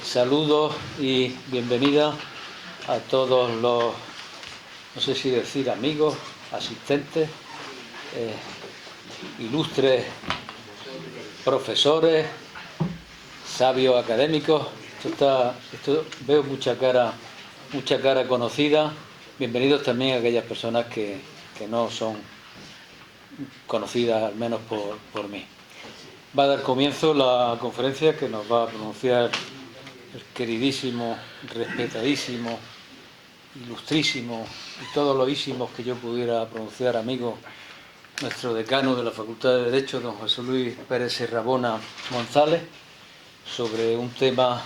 Saludos y bienvenida a todos los, no sé si decir amigos, asistentes, ilustres profesores, sabios académicos. Veo mucha cara conocida. Bienvenidos también a aquellas personas que no son conocidas, al menos por mí. Va a dar comienzo la conferencia que nos va a pronunciar el queridísimo, respetadísimo, ilustrísimo y todos los ísimos que yo pudiera pronunciar, amigo, nuestro decano de la Facultad de Derecho, don José Luis Pérez Serrabona González, sobre un tema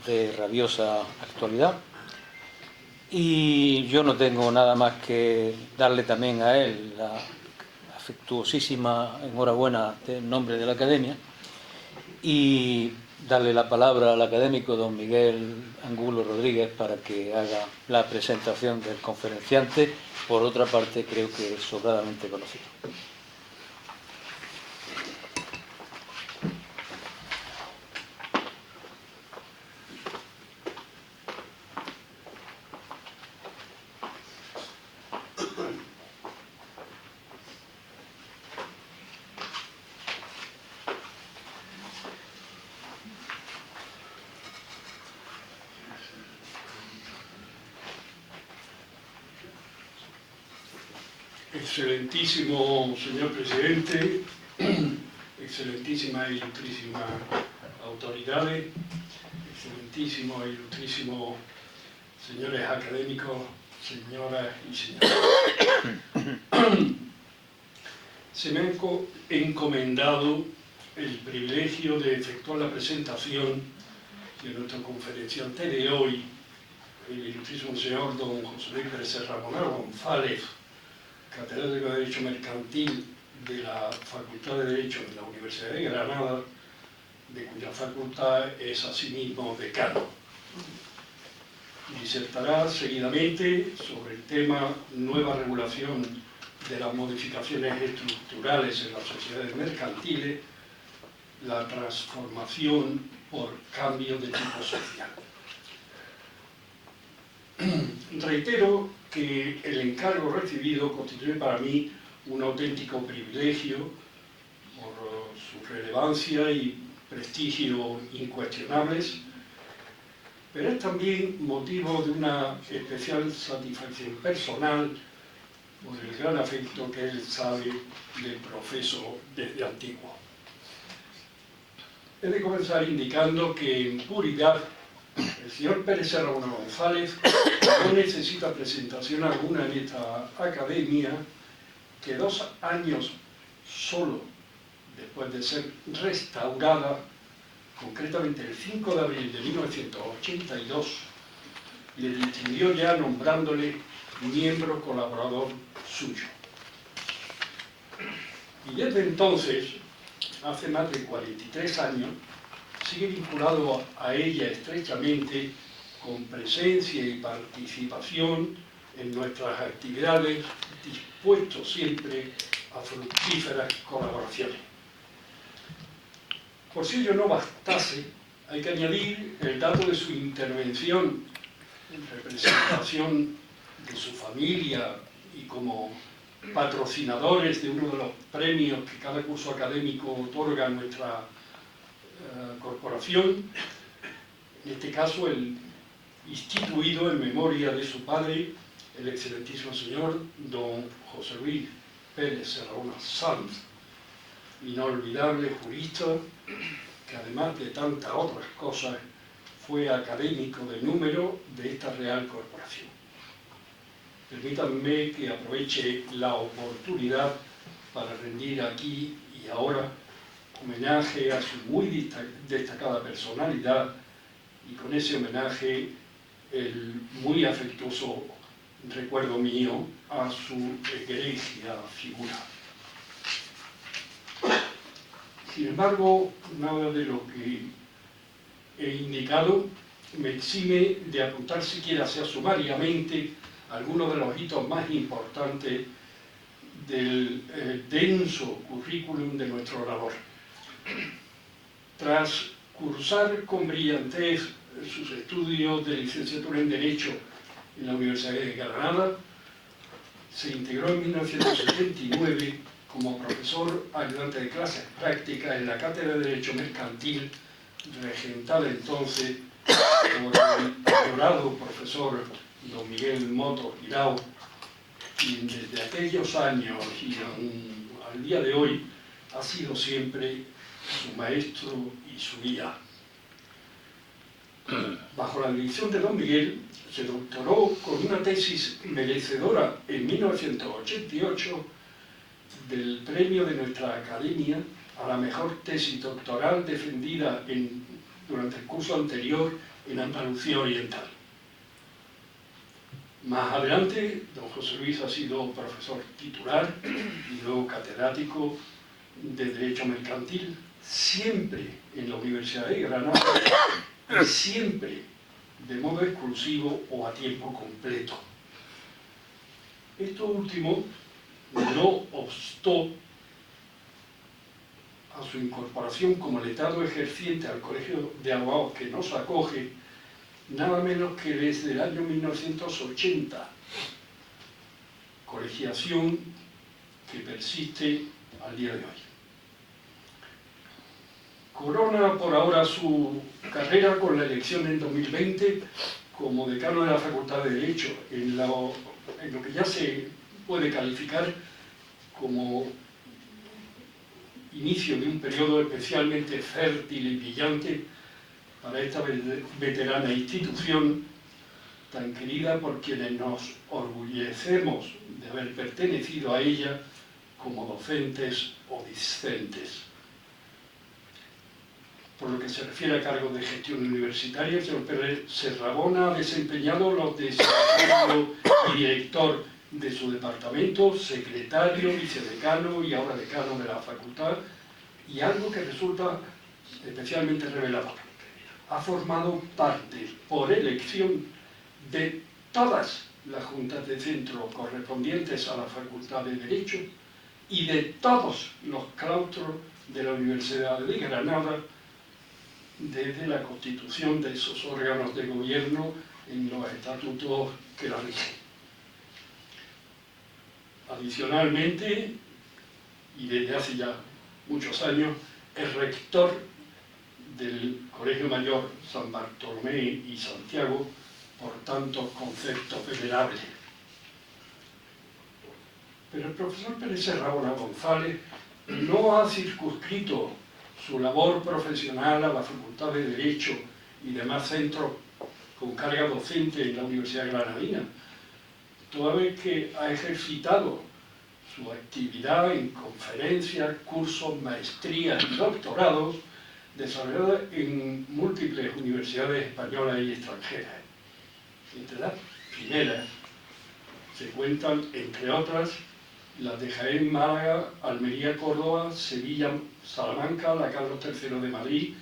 de rabiosa actualidad. Y yo no tengo nada más que darle también a él la afectuosísima enhorabuena en nombre de la Academia y darle la palabra al académico don Miguel Angulo Rodríguez para que haga la presentación del conferenciante, por otra parte creo que es sobradamente conocido. Excelentísimo señor presidente, excelentísimas e ilustrísimas autoridades, excelentísimos e ilustrísimos señores académicos, señoras y señores. Se me ha encomendado el privilegio de efectuar la presentación de nuestro conferenciante de hoy, el ilustrísimo señor don José Luis Pérez Serrabona González, catedrático de Derecho Mercantil de la Facultad de Derecho de la Universidad de Granada, de cuya facultad es asimismo decano. Disertará seguidamente sobre el tema nueva regulación de las modificaciones estructurales en las sociedades mercantiles, la transformación por cambio de tipo social. Reitero que el encargo recibido constituye para mí un auténtico privilegio por su relevancia y prestigio incuestionables, pero es también motivo de una especial satisfacción personal por el gran afecto que él sabe le profeso desde antiguo. He de comenzar indicando que en puridad el señor Pérez Serrabona González no necesita presentación alguna en esta academia, que 2 años solo después de ser restaurada, concretamente el 5 de abril de 1982, le distinguió ya nombrándole miembro colaborador suyo. Y desde entonces, hace más de 43 años, sigue vinculado a ella estrechamente, con presencia y participación en nuestras actividades, dispuesto siempre a fructíferas colaboraciones. Por si ello no bastase, hay que añadir el dato de su intervención en representación de su familia y como patrocinadores de uno de los premios que cada curso académico otorga a nuestra corporación, en este caso el instituido en memoria de su padre, el excelentísimo señor don José Luis Pérez Serrabona Sanz, inolvidable jurista que además de tantas otras cosas fue académico de número de esta Real Corporación. Permítanme que aproveche la oportunidad para rendir aquí y ahora homenaje a su muy destacada personalidad y con ese homenaje el muy afectuoso recuerdo mío a su egregia figura. Sin embargo, nada de lo que he indicado me exime de apuntar siquiera sea sumariamente algunos de los hitos más importantes del denso currículum de nuestro orador. Tras cursar con brillantez sus estudios de licenciatura en Derecho en la Universidad de Granada, se integró en 1979 como profesor ayudante de clases prácticas en la Cátedra de Derecho Mercantil, regentada entonces por el adorado profesor don Miguel Moto Guirao, quien desde aquellos años y al día de hoy ha sido siempre su maestro y su guía. Bajo la dirección de don Miguel, se doctoró con una tesis merecedora en 1988 del premio de nuestra Academia a la mejor tesis doctoral defendida durante el curso anterior en Andalucía Oriental. Más adelante, don José Luis ha sido profesor titular y luego catedrático de Derecho Mercantil, siempre en la Universidad de Granada y siempre de modo exclusivo o a tiempo completo. Esto último no obstó a su incorporación como letrado ejerciente al Colegio de Abogados que nos acoge, nada menos que desde el año 1980, colegiación que persiste al día de hoy. Corona por ahora su carrera con la elección en 2020 como decano de la Facultad de Derecho, en lo que ya se puede calificar como inicio de un periodo especialmente fértil y brillante para esta veterana institución tan querida por quienes nos orgullecemos de haber pertenecido a ella como docentes o discentes. Por lo que se refiere a cargos de gestión universitaria, el señor Pérez Serrabona ha desempeñado los de secretario y director de su departamento, secretario, vicedecano y ahora decano de la facultad, y algo que resulta especialmente revelador: ha formado parte por elección de todas las juntas de centro correspondientes a la Facultad de Derecho y de todos los claustros de la Universidad de Granada desde la constitución de esos órganos de gobierno en los estatutos que la rigen. Adicionalmente, y desde hace ya muchos años, es rector del Colegio Mayor San Bartolomé y Santiago, por tantos conceptos venerables. Pero el profesor Pérez Serrabona González no ha circunscrito su labor profesional a la Facultad de Derecho y demás centros con carga docente en la Universidad Granadina, toda vez que ha ejercitado su actividad en conferencias, cursos, maestrías y doctorados desarrollados en múltiples universidades españolas y extranjeras. Entre las primeras se cuentan, entre otras, las de Jaén, Málaga, Almería, Córdoba, Sevilla, Salamanca, la Carlos III de Madrid,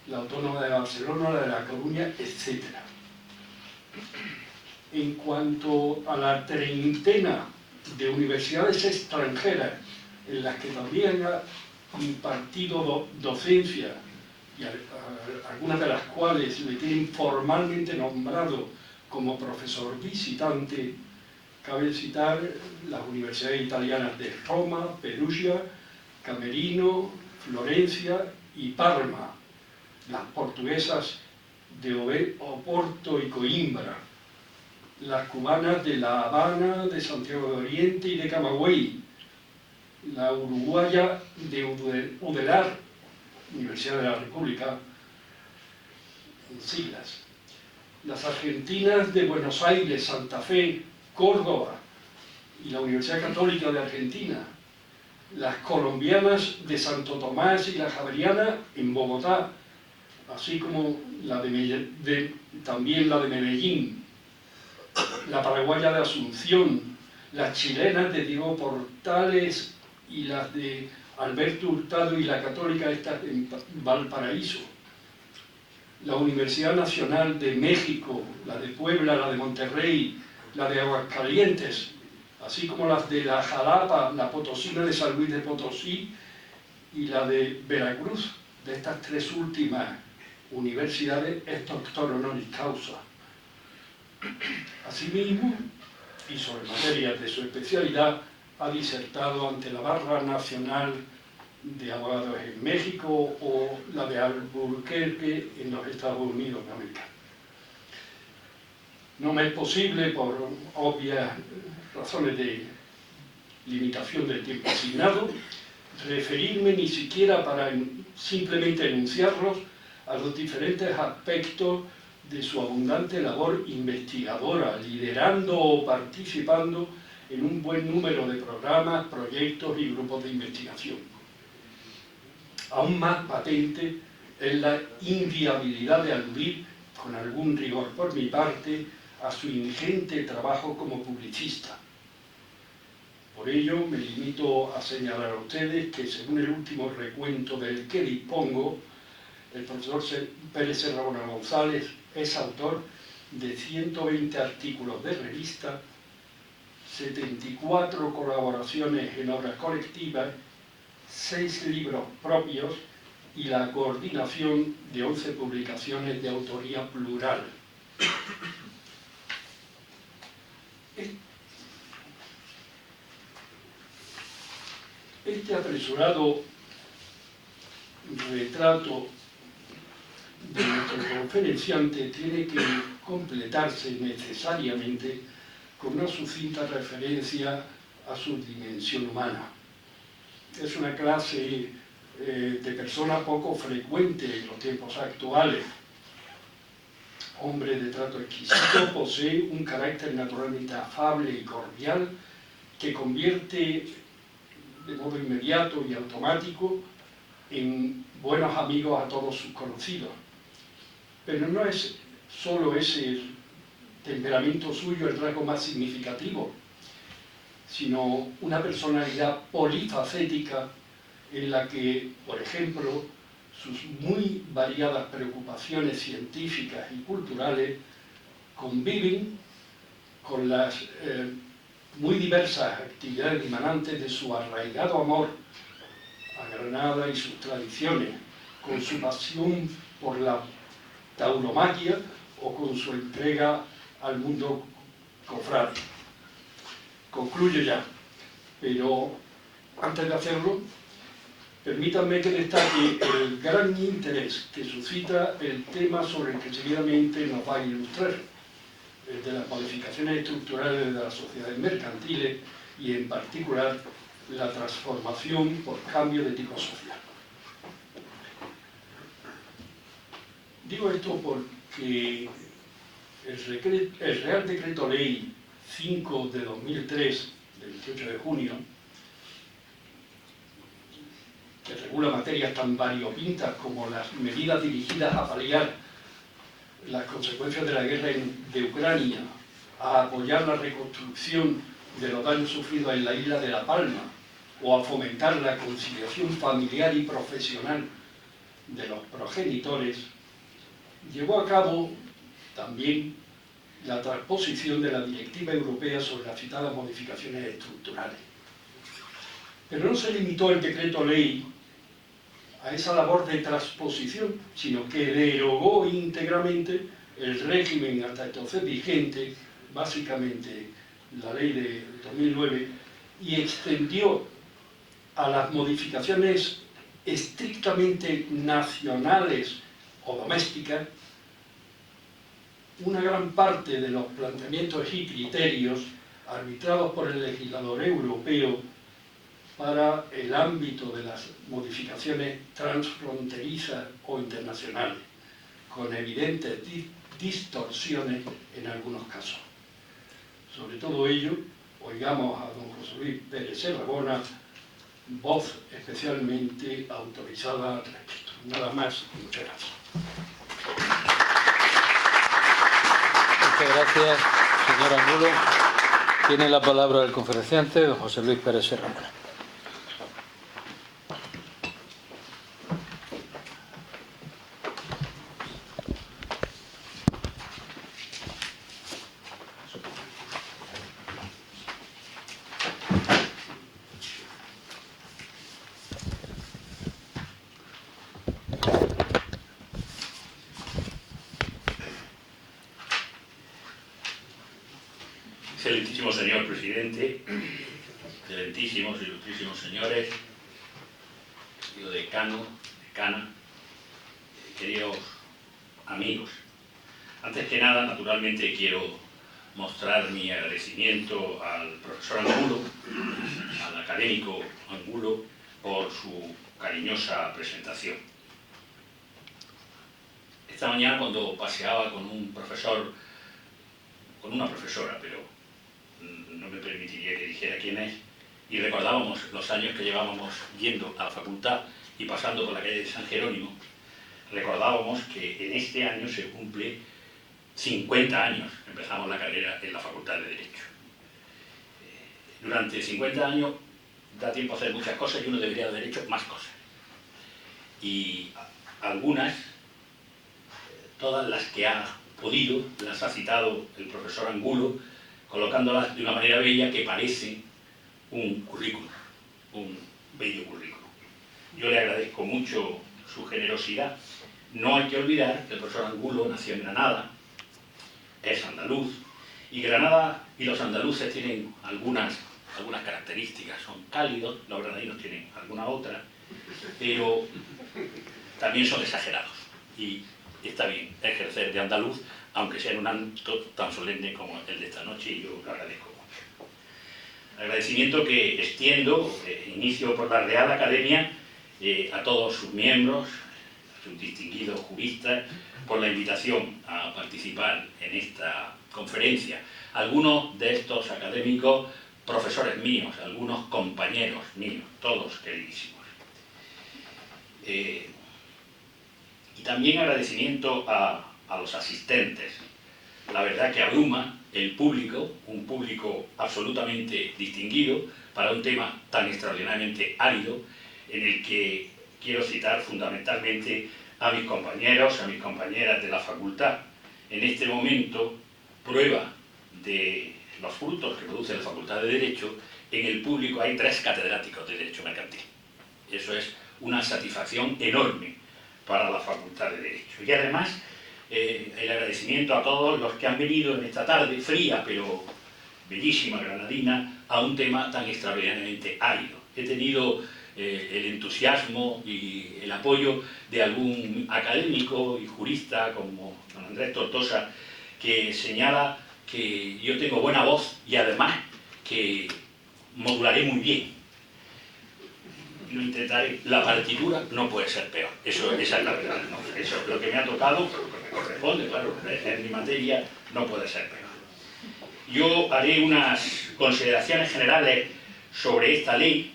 la Autónoma de Barcelona, la de La Coruña, etc. En cuanto a la treintena de universidades extranjeras en las que también ha impartido docencia, y algunas de las cuales le tienen formalmente nombrado como profesor visitante, cabe citar las universidades italianas de Roma, Perugia, Camerino, Florencia y Parma, las portuguesas de Oporto y Coimbra, las cubanas de La Habana, de Santiago de Oriente y de Camagüey, la uruguaya de Udelar, Universidad de la República, en siglas, las argentinas de Buenos Aires, Santa Fe, Córdoba y la Universidad Católica de Argentina, las colombianas de Santo Tomás y la Javeriana en Bogotá, así como también la de Medellín, la paraguaya de Asunción, las chilenas de Diego Portales y las de Alberto Hurtado y la católica esta en Valparaíso, la Universidad Nacional de México, la de Puebla, la de Monterrey, la de Aguascalientes, así como las de la Jalapa, la Potosina de San Luis de Potosí y la de Veracruz de estas tres últimas universidades es doctor honoris causa. Asimismo, y sobre materias de su especialidad, ha disertado ante la Barra Nacional de Abogados en México o la de Albuquerque en los Estados Unidos de América. No me es posible, por obvias razones de limitación del tiempo asignado, referirme ni siquiera para simplemente enunciarlos a los diferentes aspectos de su abundante labor investigadora, liderando o participando en un buen número de programas, proyectos y grupos de investigación. Aún más patente es la inviabilidad de aludir, con algún rigor por mi parte, a su ingente trabajo como publicista. Por ello, me limito a señalar a ustedes que, según el último recuento del que dispongo, el profesor Pérez Serrabona González es autor de 120 artículos de revista, 74 colaboraciones en obras colectivas, 6 libros propios y la coordinación de 11 publicaciones de autoría plural. Este apresurado retrato de nuestro conferenciante tiene que completarse necesariamente con una sucinta referencia a su dimensión humana. Es una clase de persona poco frecuente en los tiempos actuales. Hombre de trato exquisito, posee un carácter naturalmente afable y cordial que convierte de modo inmediato y automático en buenos amigos a todos sus conocidos. Pero no es solo ese temperamento suyo el rasgo más significativo, sino una personalidad polifacética en la que, por ejemplo, sus muy variadas preocupaciones científicas y culturales conviven con las muy diversas actividades dimanantes de su arraigado amor a Granada y sus tradiciones, con su pasión por la tauromaquia o con su entrega al mundo cofrade. Concluyo ya, pero antes de hacerlo, permítanme que destaque el gran interés que suscita el tema sobre el que seguidamente nos va a ilustrar, el de las modificaciones estructurales de las sociedades mercantiles y, en particular, la transformación por cambio de tipo social. Digo esto porque el Real Decreto Ley 5 de 2003, del 18 de junio, que regula materias tan variopintas como las medidas dirigidas a paliar las consecuencias de la guerra de Ucrania, a apoyar la reconstrucción de los daños sufridos en la isla de La Palma o a fomentar la conciliación familiar y profesional de los progenitores, llevó a cabo también la transposición de la Directiva Europea sobre las citadas modificaciones estructurales. Pero no se limitó el decreto ley a esa labor de transposición, sino que derogó íntegramente el régimen hasta entonces vigente, básicamente la ley de 2009, y extendió a las modificaciones estrictamente nacionales o domésticas una gran parte de los planteamientos y criterios arbitrados por el legislador europeo para el ámbito de las modificaciones transfronterizas o internacionales, con evidentes distorsiones en algunos casos. Sobre todo ello, oigamos a don José Luis Pérez Serrabona, voz especialmente autorizada al respecto. Nada más y muchas gracias. Muchas gracias, señor Angulo. Tiene la palabra el conferenciante, don José Luis Pérez Serrabona. Excelentísimo señor presidente, excelentísimos, ilustrísimos señores, querido decano, decana, queridos amigos. Antes que nada, naturalmente, quiero mostrar mi agradecimiento al profesor Angulo, al académico Angulo, por su cariñosa presentación. Esta mañana, cuando paseaba con un profesor, con una profesora, pero no me permitiría que dijera quién es, y recordábamos los años que llevábamos yendo a la facultad y pasando por la calle de San Jerónimo, recordábamos que en este año se cumple 50 años, empezamos la carrera en la Facultad de Derecho. Durante 50 años da tiempo a hacer muchas cosas y uno debería haber hecho más cosas. Y algunas, todas las que ha podido, las ha citado el profesor Angulo, colocándolas de una manera bella que parece un currículum, un bello currículum. Yo le agradezco mucho su generosidad. No hay que olvidar que el profesor Angulo nació en Granada, es andaluz, y Granada y los andaluces tienen algunas características, son cálidos, los granadinos tienen alguna otra, pero también son exagerados, y está bien ejercer de andaluz, aunque sea en un acto tan solemne como el de esta noche, y yo lo agradezco mucho. Agradecimiento que extiendo, inicio por la Real Academia, a todos sus miembros, a sus distinguidos juristas, por la invitación a participar en esta conferencia. Algunos de estos académicos, profesores míos, algunos compañeros míos, todos queridísimos. Y también agradecimiento a los asistentes. La verdad que abruma el público, un público absolutamente distinguido para un tema tan extraordinariamente árido, en el que quiero citar fundamentalmente a mis compañeros, a mis compañeras de la facultad. En este momento, prueba de los frutos que produce la Facultad de Derecho, en el público hay 3 catedráticos de Derecho Mercantil. Eso es una satisfacción enorme para la Facultad de Derecho. Y además, el agradecimiento a todos los que han venido en esta tarde fría, pero bellísima granadina, a un tema tan extraordinariamente árido. He tenido el entusiasmo y el apoyo de algún académico y jurista como don Andrés Tortosa, que señala que yo tengo buena voz y además que modularé muy bien. Lo intentaré. La partitura no puede ser peor, esa es la verdad, ¿no? Eso es lo que me ha tocado, porque me corresponde, claro, en mi materia no puede ser peor. Yo haré unas consideraciones generales sobre esta ley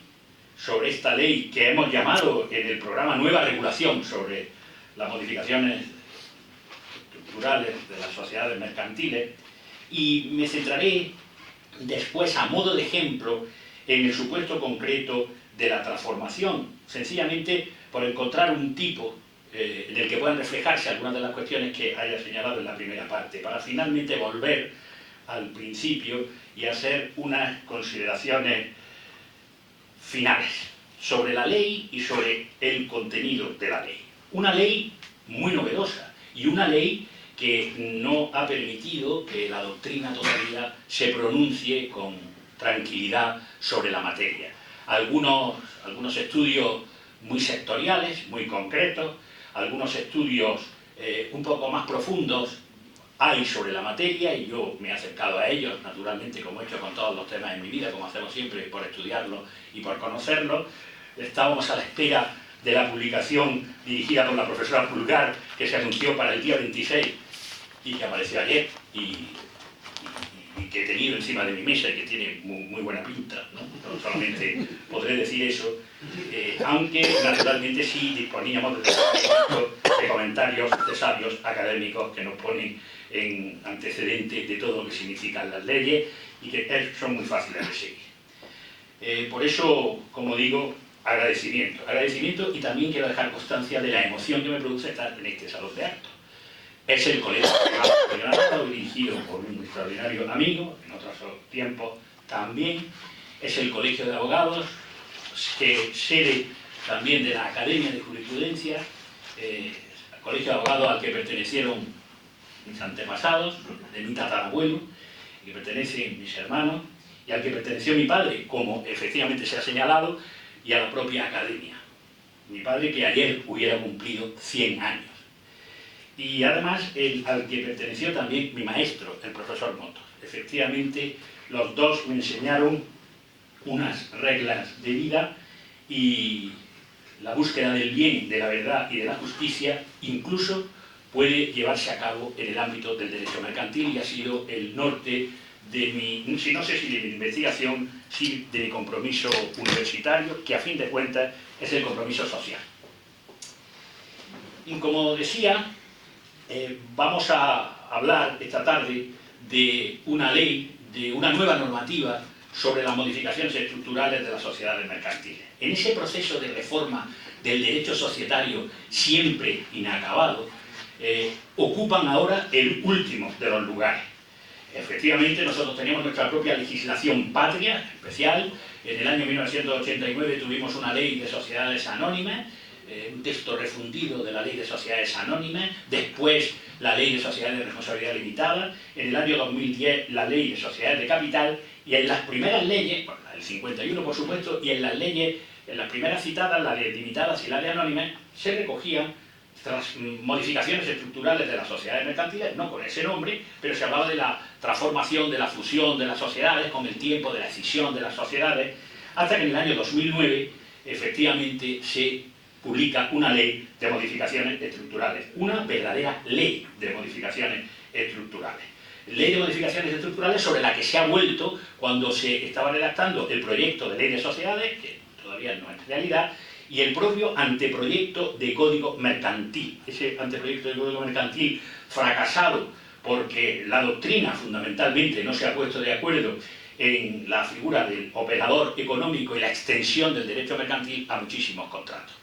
que hemos llamado en el programa Nueva Regulación sobre las modificaciones estructurales de las sociedades mercantiles, y me centraré después, a modo de ejemplo, en el supuesto concreto de la transformación, sencillamente por encontrar un tipo en el que puedan reflejarse algunas de las cuestiones que haya señalado en la primera parte, para finalmente volver al principio y hacer unas consideraciones finales sobre la ley y sobre el contenido de la ley. Una ley muy novedosa y una ley que no ha permitido que la doctrina todavía se pronuncie con tranquilidad sobre la materia. Algunos estudios muy sectoriales, muy concretos, algunos estudios un poco más profundos hay sobre la materia, y yo me he acercado a ellos, naturalmente, como he hecho con todos los temas en mi vida, como hacemos siempre, por estudiarlos y por conocerlos. Estábamos a la espera de la publicación dirigida por la profesora Pulgar, que se anunció para el día 26 y que apareció ayer, y que he tenido encima de mi mesa y que tiene muy buena pinta, ¿no? No solamente podré decir eso, aunque naturalmente sí disponíamos de comentarios de sabios académicos que nos ponen en antecedente de todo lo que significan las leyes y que son muy fáciles de seguir. Por eso, como digo, agradecimiento, y también quiero dejar constancia de la emoción que me produce estar en este salón de actos. Es el Colegio de Granada, dirigido por un extraordinario amigo, en otros tiempos también. Es el Colegio de Abogados, que sede también de la Academia de Jurisprudencia, el Colegio de Abogados al que pertenecieron mis antepasados, de mi tatarabuelo, al que pertenecen mis hermanos y al que perteneció mi padre, como efectivamente se ha señalado, y a la propia academia. Mi padre, que ayer hubiera cumplido 100 años. Y además al que perteneció también mi maestro, el profesor Motos. Efectivamente, los dos me enseñaron unas reglas de vida y la búsqueda del bien, de la verdad y de la justicia incluso puede llevarse a cabo en el ámbito del derecho mercantil, y ha sido el norte de mi, no sé si de mi investigación, sí de mi compromiso universitario, que a fin de cuentas es el compromiso social. Y como decía, vamos a hablar esta tarde de una ley, de una nueva normativa sobre las modificaciones estructurales de las sociedades mercantiles. En ese proceso de reforma del derecho societario siempre inacabado, ocupan ahora el último de los lugares. Efectivamente, nosotros teníamos nuestra propia legislación patria especial. En el año 1989 tuvimos una ley de sociedades anónimas, un texto refundido de la ley de sociedades anónimas, después la ley de sociedades de responsabilidad limitada, en el año 2010 la ley de sociedades de capital, y en las primeras leyes, bueno, el 51 por supuesto, y en las leyes, en las primeras citadas, la de limitadas y la de anónimas, se recogían tras modificaciones estructurales de las sociedades mercantiles, no con ese nombre, pero se hablaba de la transformación, de la fusión de las sociedades con el tiempo, de la escisión de las sociedades, hasta que en el año 2009 efectivamente se publica una ley de modificaciones estructurales, una verdadera ley de modificaciones estructurales. Ley de modificaciones estructurales sobre la que se ha vuelto cuando se estaba redactando el proyecto de ley de sociedades, que todavía no es realidad, y el propio anteproyecto de código mercantil. Ese anteproyecto de código mercantil fracasado porque la doctrina fundamentalmente no se ha puesto de acuerdo en la figura del operador económico y la extensión del derecho mercantil a muchísimos contratos.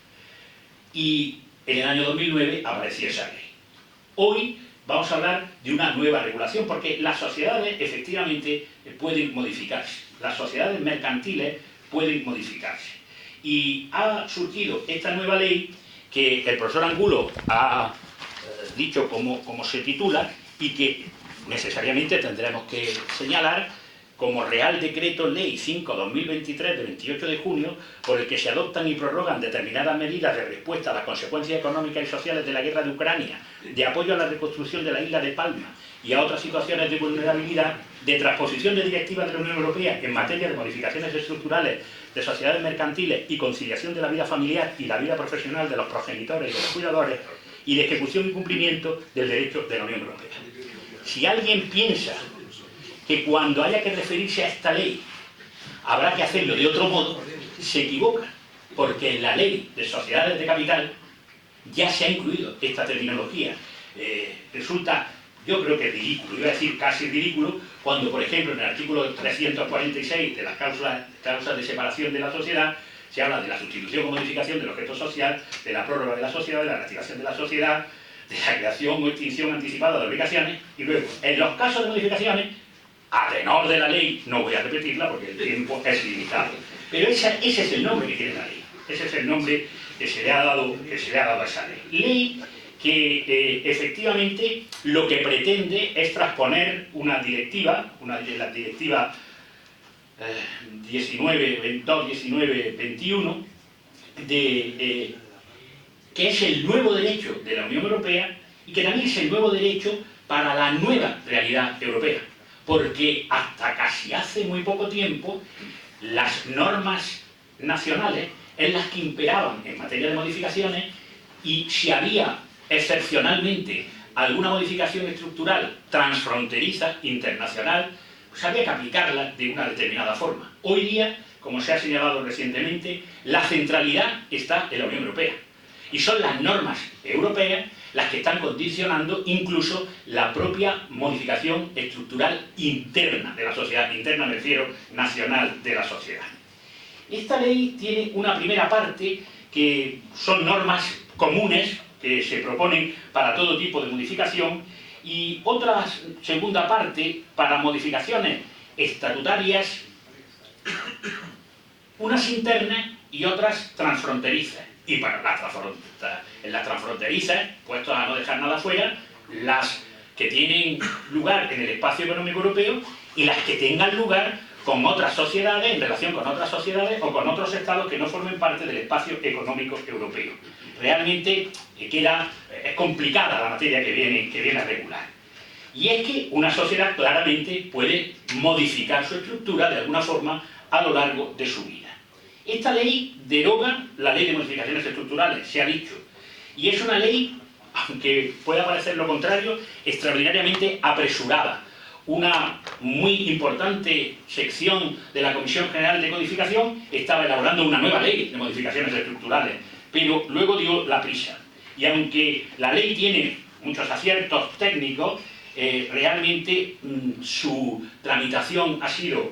Y en el año 2009 apareció esa ley. Hoy vamos a hablar de una nueva regulación, porque las sociedades efectivamente pueden modificarse. Las sociedades mercantiles pueden modificarse. Y ha surgido esta nueva ley que el profesor Angulo ha dicho cómo se titula, y que necesariamente tendremos que señalar como Real Decreto Ley 5/2023 de 28 de junio, por el que se adoptan y prorrogan determinadas medidas de respuesta a las consecuencias económicas y sociales de la guerra de Ucrania, de apoyo a la reconstrucción de la isla de Palma y a otras situaciones de vulnerabilidad, de transposición de directivas de la Unión Europea en materia de modificaciones estructurales de sociedades mercantiles y conciliación de la vida familiar y la vida profesional de los progenitores y de los cuidadores, y de ejecución y cumplimiento del derecho de la Unión Europea. Si alguien piensa que cuando haya que referirse a esta ley habrá que hacerlo de otro modo, se equivoca, porque en la ley de sociedades de capital ya se ha incluido esta terminología. Resulta, yo creo que ridículo, iba a decir casi ridículo, cuando por ejemplo en el artículo 346 de las causas de separación de la sociedad se habla de la sustitución o modificación del objeto social, de la prórroga de la sociedad, de la reactivación de la sociedad, de la creación o extinción anticipada de obligaciones, y luego, en los casos de modificaciones, a tenor de la ley, no voy a repetirla porque el tiempo es limitado, pero ese es el nombre que tiene la ley, ese es el nombre que se le ha dado a esa ley. Ley que efectivamente lo que pretende es transponer una directiva, la directiva 19-21, que es el nuevo derecho de la Unión Europea y que también es el nuevo derecho para la nueva realidad europea. Porque hasta casi hace muy poco tiempo las normas nacionales en las que imperaban en materia de modificaciones, y si había excepcionalmente alguna modificación estructural transfronteriza, internacional, pues había que aplicarla de una determinada forma. Hoy día, como se ha señalado recientemente, la centralidad está en la Unión Europea. Y son las normas europeas las que están condicionando incluso la propia modificación estructural interna de la sociedad, interna me refiero nacional de la sociedad. Esta ley tiene una primera parte que son normas comunes que se proponen para todo tipo de modificación, y otra segunda parte para modificaciones estatutarias, unas internas y otras transfronterizas. Y para las transfronterizas, puestos a no dejar nada fuera, las que tienen lugar en el espacio económico europeo y las que tengan lugar con otras sociedades, en relación con otras sociedades o con otros estados que no formen parte del espacio económico europeo. Realmente es complicada la materia que viene a regular. Y es que una sociedad claramente puede modificar su estructura de alguna forma a lo largo de su vida. Esta ley deroga la ley de modificaciones estructurales, se ha dicho, y es una ley, aunque pueda parecer lo contrario, extraordinariamente apresurada. Una muy importante sección de la Comisión General de Codificación estaba elaborando una nueva ley de modificaciones estructurales, pero luego dio la prisa. Y aunque la ley tiene muchos aciertos técnicos, realmente su tramitación ha sido,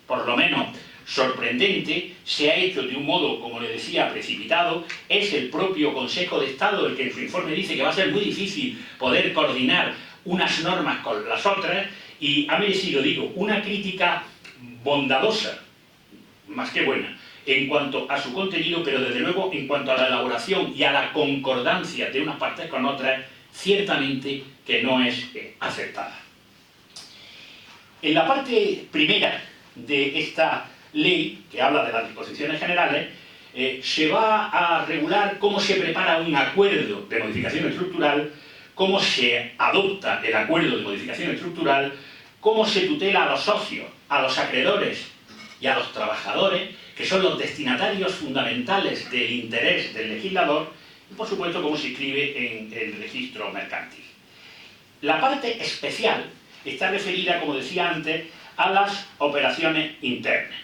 por lo menos, sorprendente, se ha hecho de un modo, como le decía, precipitado. Es el propio Consejo de Estado el que en su informe dice que va a ser muy difícil poder coordinar unas normas con las otras, y ha merecido, digo, una crítica bondadosa, más que buena, en cuanto a su contenido, pero desde luego en cuanto a la elaboración y a la concordancia de unas partes con otras, ciertamente que no es acertada. En la parte primera de esta ley, que habla de las disposiciones generales, se va a regular cómo se prepara un acuerdo de modificación estructural, cómo se adopta el acuerdo de modificación estructural, cómo se tutela a los socios, a los acreedores y a los trabajadores, que son los destinatarios fundamentales del interés del legislador, y por supuesto cómo se inscribe en el registro mercantil. La parte especial está referida, como decía antes, a las operaciones internas.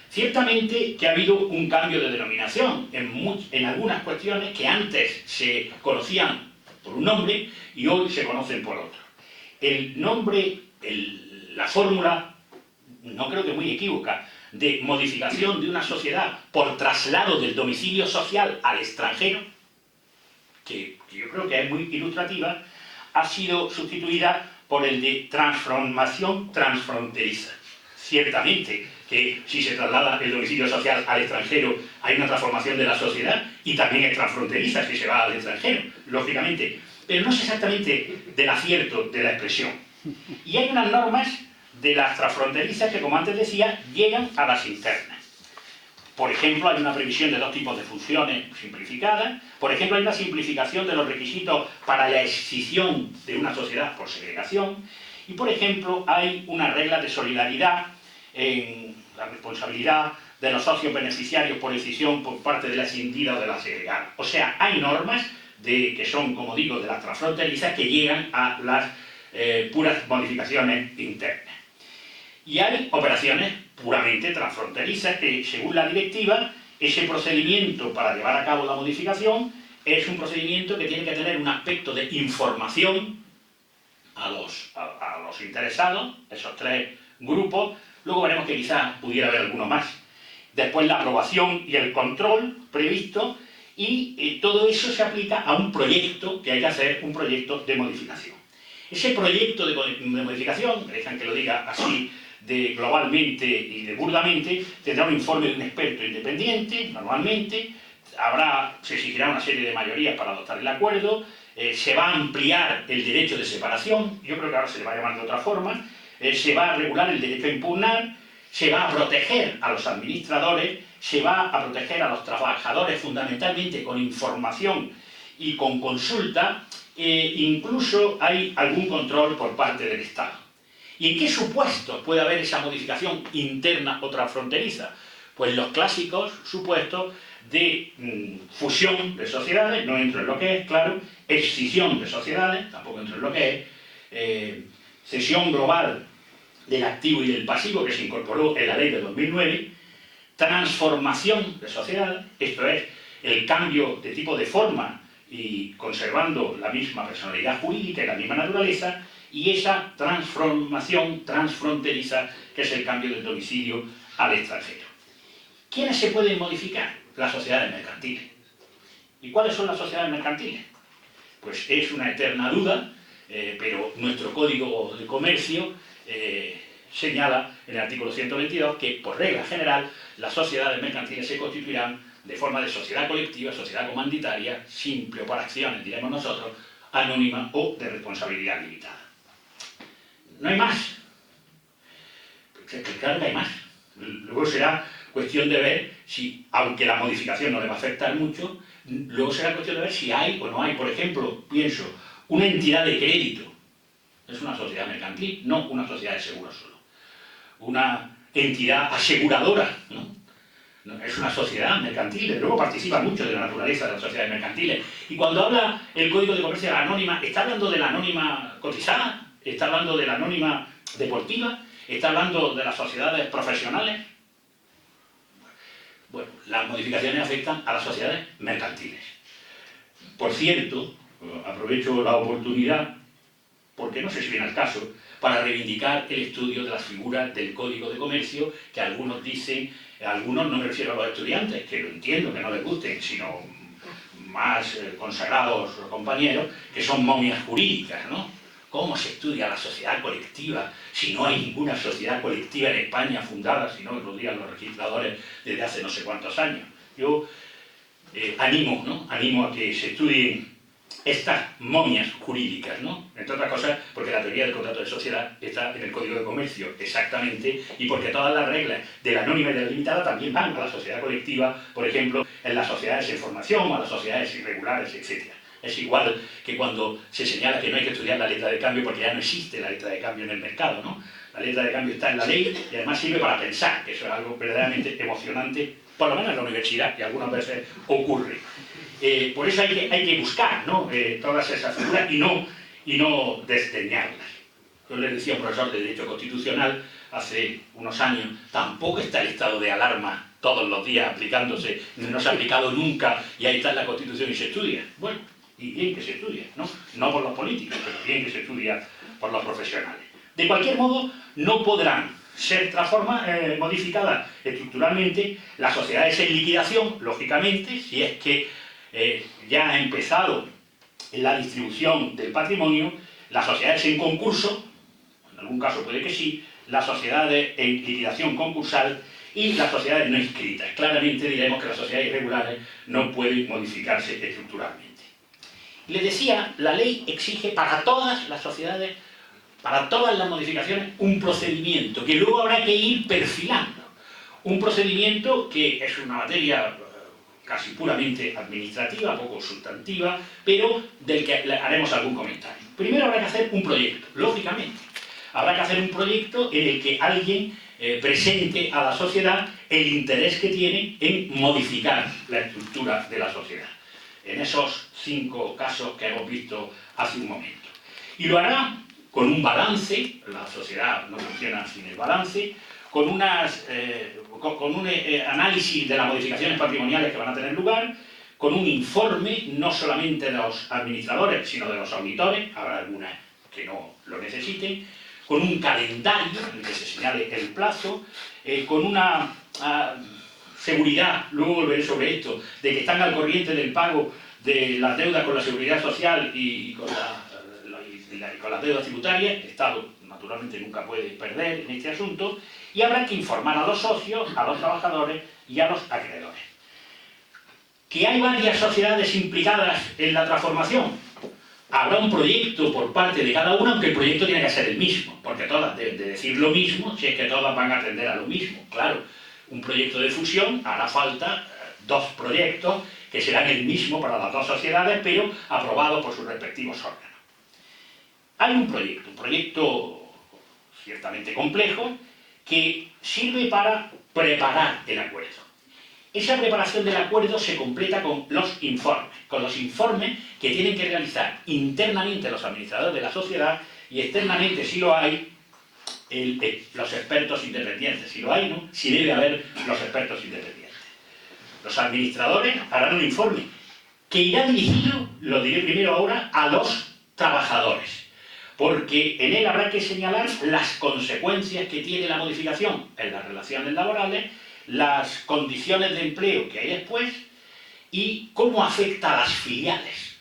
Ciertamente que ha habido un cambio de denominación en algunas cuestiones que antes se conocían por un nombre y hoy se conocen por otro. El nombre, la fórmula, no creo que muy equívoca, de modificación de una sociedad por traslado del domicilio social al extranjero, que yo creo que es muy ilustrativa, ha sido sustituida por el de transformación transfronteriza. Ciertamente que si se traslada el domicilio social al extranjero hay una transformación de la sociedad y también es transfronteriza si se va al extranjero, lógicamente, pero no es exactamente del acierto de la expresión. Y hay unas normas de las transfronterizas que, como antes decía, llegan a las internas. Por ejemplo, hay una previsión de dos tipos de funciones simplificadas. Por ejemplo, hay una simplificación de los requisitos para la escisión de una sociedad por segregación. Y, por ejemplo, hay una regla de solidaridad en la responsabilidad de los socios beneficiarios por escisión por parte de la escindida o de la segregada. O sea, hay normas que son, como digo, de las transfronterizas que llegan a las puras modificaciones internas. Y hay operaciones puramente transfronterizas que, según la directiva, ese procedimiento para llevar a cabo la modificación es un procedimiento que tiene que tener un aspecto de información a los interesados, esos tres grupos. Luego veremos que quizás pudiera haber alguno más. Después la aprobación y el control previsto, y todo eso se aplica a un proyecto que hay que hacer, un proyecto de modificación. Ese proyecto de modificación, me dejan que lo diga así globalmente y de burdamente, tendrá un informe de un experto independiente, normalmente, se exigirá una serie de mayorías para adoptar el acuerdo, se va a ampliar el derecho de separación, yo creo que ahora se le va a llamar de otra forma, se va a regular el derecho a impugnar, se va a proteger a los administradores, se va a proteger a los trabajadores fundamentalmente con información y con consulta, incluso hay algún control por parte del Estado. ¿Y en qué supuestos puede haber esa modificación interna o transfronteriza? Pues los clásicos supuestos de fusión de sociedades, no entro en lo que es, claro, escisión de sociedades, tampoco entro en lo que es, cesión global del activo y del pasivo que se incorporó en la ley de 2009, transformación de sociedades, esto es, el cambio de tipo de forma y conservando la misma personalidad jurídica y la misma naturaleza, y esa transformación transfronteriza, que es el cambio del domicilio al extranjero. ¿Quiénes se pueden modificar? Las sociedades mercantiles. ¿Y cuáles son las sociedades mercantiles? Pues es una eterna duda, pero nuestro Código de Comercio señala en el artículo 122 que, por regla general, las sociedades mercantiles se constituirán de forma de sociedad colectiva, sociedad comanditaria, simple o por acciones, diremos nosotros, anónima o de responsabilidad limitada. No hay más. claro que hay más. Luego será cuestión de ver si, aunque la modificación no le va a afectar mucho, luego será cuestión de ver si hay o no hay. Por ejemplo, pienso, una entidad de crédito es una sociedad mercantil, no una sociedad de seguros solo. Una entidad aseguradora, ¿no? Es una sociedad mercantil, desde luego participa mucho de la naturaleza de las sociedades mercantiles. Y cuando habla el Código de Comercio de la anónima, ¿está hablando de la anónima cotizada? ¿Está hablando de la anónima deportiva? ¿Está hablando de las sociedades profesionales? Bueno, las modificaciones afectan a las sociedades mercantiles. Por cierto, aprovecho la oportunidad, porque no sé si viene al caso, para reivindicar el estudio de las figuras del Código de Comercio, que algunos dicen, algunos no me refiero a los estudiantes, que lo entiendo, que no les gusten, sino más consagrados compañeros, que son momias jurídicas, ¿no? ¿Cómo se estudia la sociedad colectiva si no hay ninguna sociedad colectiva en España fundada, si no lo digan los registradores desde hace no sé cuántos años? Yo animo, ¿no? Animo a que se estudien estas momias jurídicas, ¿no? Entre otras cosas, porque la teoría del contrato de sociedad está en el Código de Comercio, exactamente, y porque todas las reglas de la anónima y de la limitada también van a la sociedad colectiva, por ejemplo, en las sociedades en formación, o a las sociedades irregulares, etc. Es igual que cuando se señala que no hay que estudiar la letra de cambio porque ya no existe la letra de cambio en el mercado, ¿no? La letra de cambio está en la ley y además sirve para pensar, que eso es algo verdaderamente emocionante, por lo menos en la universidad, que algunas veces ocurre. Por eso hay que buscar, ¿no? Todas esas figuras y no desdeñarlas. Yo les decía a un profesor de Derecho Constitucional hace unos años, tampoco está el estado de alarma todos los días aplicándose, no se ha aplicado nunca y ahí está en la Constitución y se estudia. Bueno, y bien que se estudia, ¿no? No por los políticos, pero bien que se estudia por los profesionales. De cualquier modo, no podrán ser modificadas estructuralmente las sociedades en liquidación, lógicamente, si es que ya ha empezado la distribución del patrimonio, las sociedades en concurso, en algún caso puede que sí, las sociedades en liquidación concursal y las sociedades no inscritas. Claramente diremos que las sociedades irregulares no pueden modificarse estructuralmente. Les decía, la ley exige para todas las sociedades, para todas las modificaciones, un procedimiento que luego habrá que ir perfilando. Un procedimiento que es una materia casi puramente administrativa, poco sustantiva, pero del que haremos algún comentario. Primero habrá que hacer un proyecto, lógicamente. Habrá que hacer un proyecto en el que alguien presente a la sociedad el interés que tiene en modificar la estructura de la sociedad. En esos 5 casos que hemos visto hace un momento. Y lo hará con un balance, la sociedad no funciona sin el balance, con un análisis de las modificaciones patrimoniales que van a tener lugar, con un informe no solamente de los administradores, sino de los auditores, habrá algunas que no lo necesiten, con un calendario en el que se señale el plazo, con una seguridad, luego volveré sobre esto, de que están al corriente del pago de las deudas con la seguridad social y con las deudas tributarias. El Estado naturalmente nunca puede perder en este asunto, y habrá que informar a los socios, a los trabajadores y a los acreedores. ¿Que hay varias sociedades implicadas en la transformación? Habrá un proyecto por parte de cada una, aunque el proyecto tiene que ser el mismo, porque todas deben de decir lo mismo, si es que todas van a atender a lo mismo. Claro, un proyecto de fusión hará falta 2 proyectos que serán el mismo para las 2 sociedades, pero aprobados por sus respectivos órganos. Hay un proyecto ciertamente complejo, que sirve para preparar el acuerdo. Esa preparación del acuerdo se completa con los informes que tienen que realizar internamente los administradores de la sociedad y externamente, si lo hay, los expertos independientes. Si lo hay, ¿no? Si debe haber los expertos independientes. Los administradores harán un informe que irá dirigido, lo diré primero ahora, a los trabajadores, porque en él habrá que señalar las consecuencias que tiene la modificación en las relaciones laborales, las condiciones de empleo que hay después y cómo afecta a las filiales.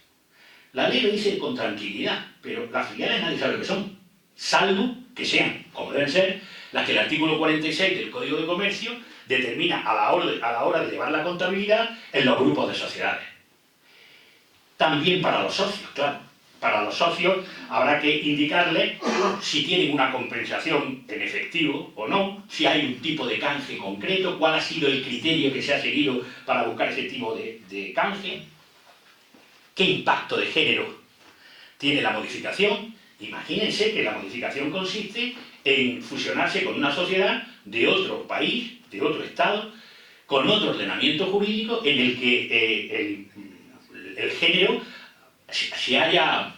La ley lo dice con tranquilidad, pero las filiales nadie sabe lo que son, salvo que sean, como deben ser, las que el artículo 46 del Código de Comercio determina a la hora de llevar la contabilidad en los grupos de sociedades. También para los socios, claro. para los socios habrá que indicarles si tienen una compensación en efectivo o no, si hay un tipo de canje concreto, cuál ha sido el criterio que se ha seguido para buscar ese tipo de canje, qué impacto de género tiene la modificación. Imagínense que la modificación consiste en fusionarse con una sociedad de otro país, de otro estado, con otro ordenamiento jurídico en el que el género se haya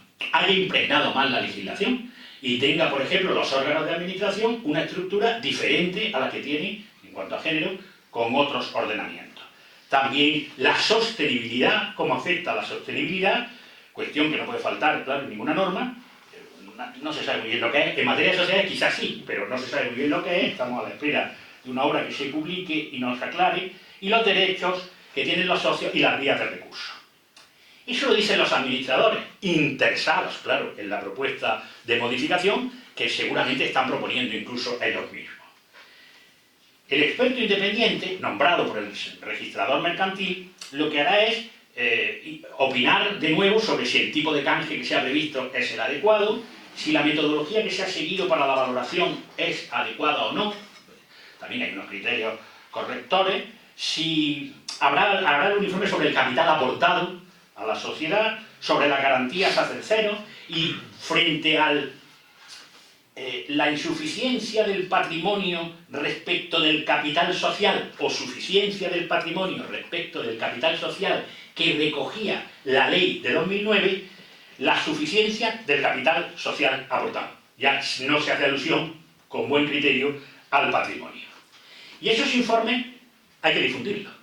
impregnado mal la legislación y tenga, por ejemplo, los órganos de administración una estructura diferente a la que tiene, en cuanto a género, con otros ordenamientos. También la sostenibilidad, cómo afecta a la sostenibilidad, cuestión que no puede faltar, claro, en ninguna norma. No se sabe muy bien lo que es. En materia de sociedades quizás sí, pero no se sabe muy bien lo que es. Estamos a la espera de una obra que se publique y nos aclare. Y los derechos que tienen los socios y las vías de recurso. Eso lo dicen los administradores, interesados, claro, en la propuesta de modificación que seguramente están proponiendo incluso ellos mismos. El experto independiente, nombrado por el registrador mercantil, lo que hará es opinar de nuevo sobre si el tipo de canje que se ha previsto es el adecuado, si la metodología que se ha seguido para la valoración es adecuada o no, también hay unos criterios correctores, si habrá un informe sobre el capital aportado a la sociedad, sobre las garantías a terceros y frente a la insuficiencia del patrimonio respecto del capital social o suficiencia del patrimonio respecto del capital social que recogía la ley de 2009, la suficiencia del capital social aportado. Ya no se hace alusión, con buen criterio, al patrimonio. Y esos informes hay que difundirlos.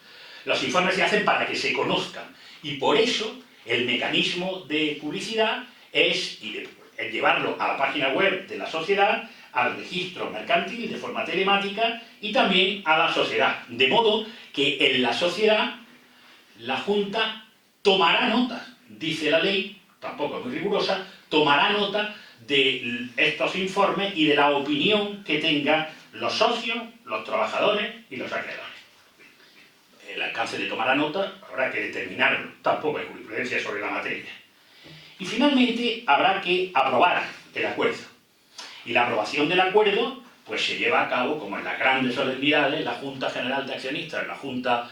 Los informes se hacen para que se conozcan. Y por eso el mecanismo de publicidad es llevarlo a la página web de la sociedad, al registro mercantil de forma telemática y también a la sociedad. De modo que en la sociedad la Junta tomará nota, dice la ley, tampoco es muy rigurosa, tomará nota de estos informes y de la opinión que tengan los socios, los trabajadores y los acreedores. El alcance de tomar nota habrá que determinarlo, tampoco hay jurisprudencia sobre la materia. Y finalmente habrá que aprobar el acuerdo. Y la aprobación del acuerdo pues se lleva a cabo, como en las grandes solemnidades, la Junta General de Accionistas, la Junta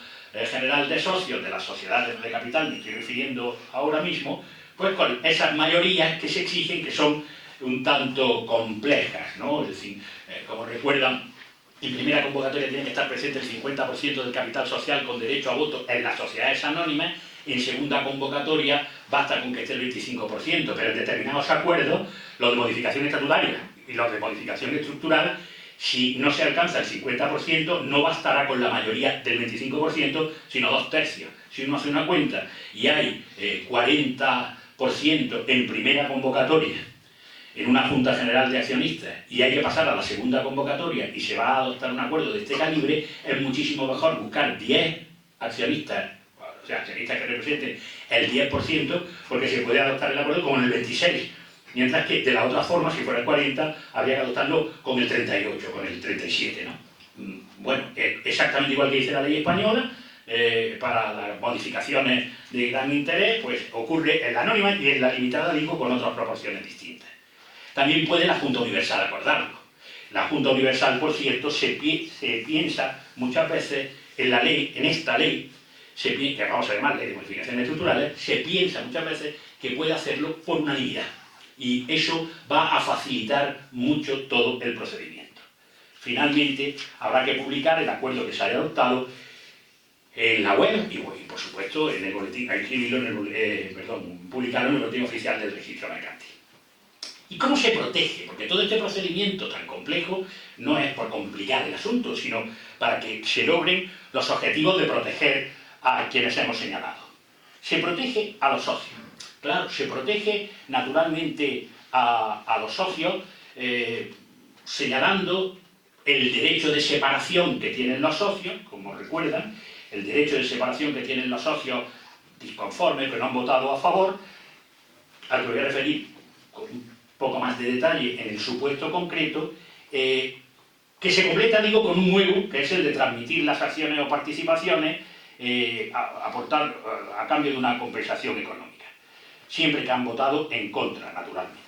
General de Socios de las sociedades de capital, me estoy refiriendo ahora mismo, pues con esas mayorías que se exigen, que son un tanto complejas, ¿no? Es decir, como recuerdan, en primera convocatoria tiene que estar presente el 50% del capital social con derecho a voto en las sociedades anónimas, en segunda convocatoria basta con que esté el 25%, pero en determinados acuerdos, los de modificación estatutaria y los de modificación estructural, si no se alcanza el 50%, no bastará con la mayoría del 25%, sino 2/3. Si uno hace una cuenta y hay 40% en primera convocatoria, en una Junta General de Accionistas, y hay que pasar a la segunda convocatoria y se va a adoptar un acuerdo de este calibre, es muchísimo mejor buscar 10 accionistas, o sea, accionistas que representen el 10%, porque se puede adoptar el acuerdo con el 26%. Mientras que de la otra forma, si fuera el 40, habría que adoptarlo con el 38, con el 37, ¿no? Bueno, exactamente igual que dice la ley española, para las modificaciones de gran interés, pues ocurre en la anónima y en la limitada, digo, con otras proporciones distintas. También puede la Junta Universal acordarlo. La Junta Universal, por cierto, se piensa muchas veces en la ley, en esta ley, que vamos a llamar ley de modificaciones estructurales, se piensa muchas veces que puede hacerlo por unanimidad. Y eso va a facilitar mucho todo el procedimiento. Finalmente, habrá que publicar el acuerdo que se haya adoptado en la web y por supuesto, en el boletín, publicarlo en el boletín oficial del registro mercantil. ¿Y cómo se protege? Porque todo este procedimiento tan complejo no es por complicar el asunto, sino para que se logren los objetivos de proteger a quienes hemos señalado. Se protege a los socios. Claro, se protege naturalmente a los socios señalando el derecho de separación que tienen los socios, como recuerdan, el derecho de separación que tienen los socios disconformes, que no han votado a favor, al que voy a referir con un poco más de detalle en el supuesto concreto, que se completa, digo, con un nuevo, que es el de transmitir las acciones o participaciones a cambio de una compensación económica. siempre que han votado en contra, naturalmente.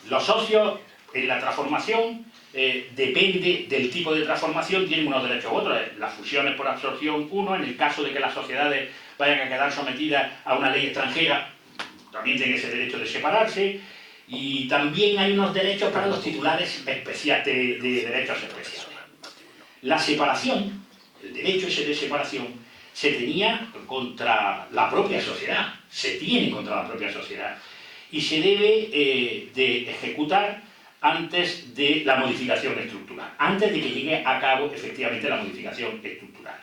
Los socios en la transformación, depende del tipo de transformación, tienen unos derechos u otros. Las fusiones por absorción, uno, en el caso de que las sociedades vayan a quedar sometidas a una ley extranjera, también tienen ese derecho de separarse, y también hay unos derechos para los titulares especiales, de derechos especiales. La separación, el derecho ese de separación, se tenía contra la propia sociedad, se tiene contra la propia sociedad, y se debe de ejecutar antes de la modificación estructural, antes de que llegue a cabo efectivamente la modificación estructural.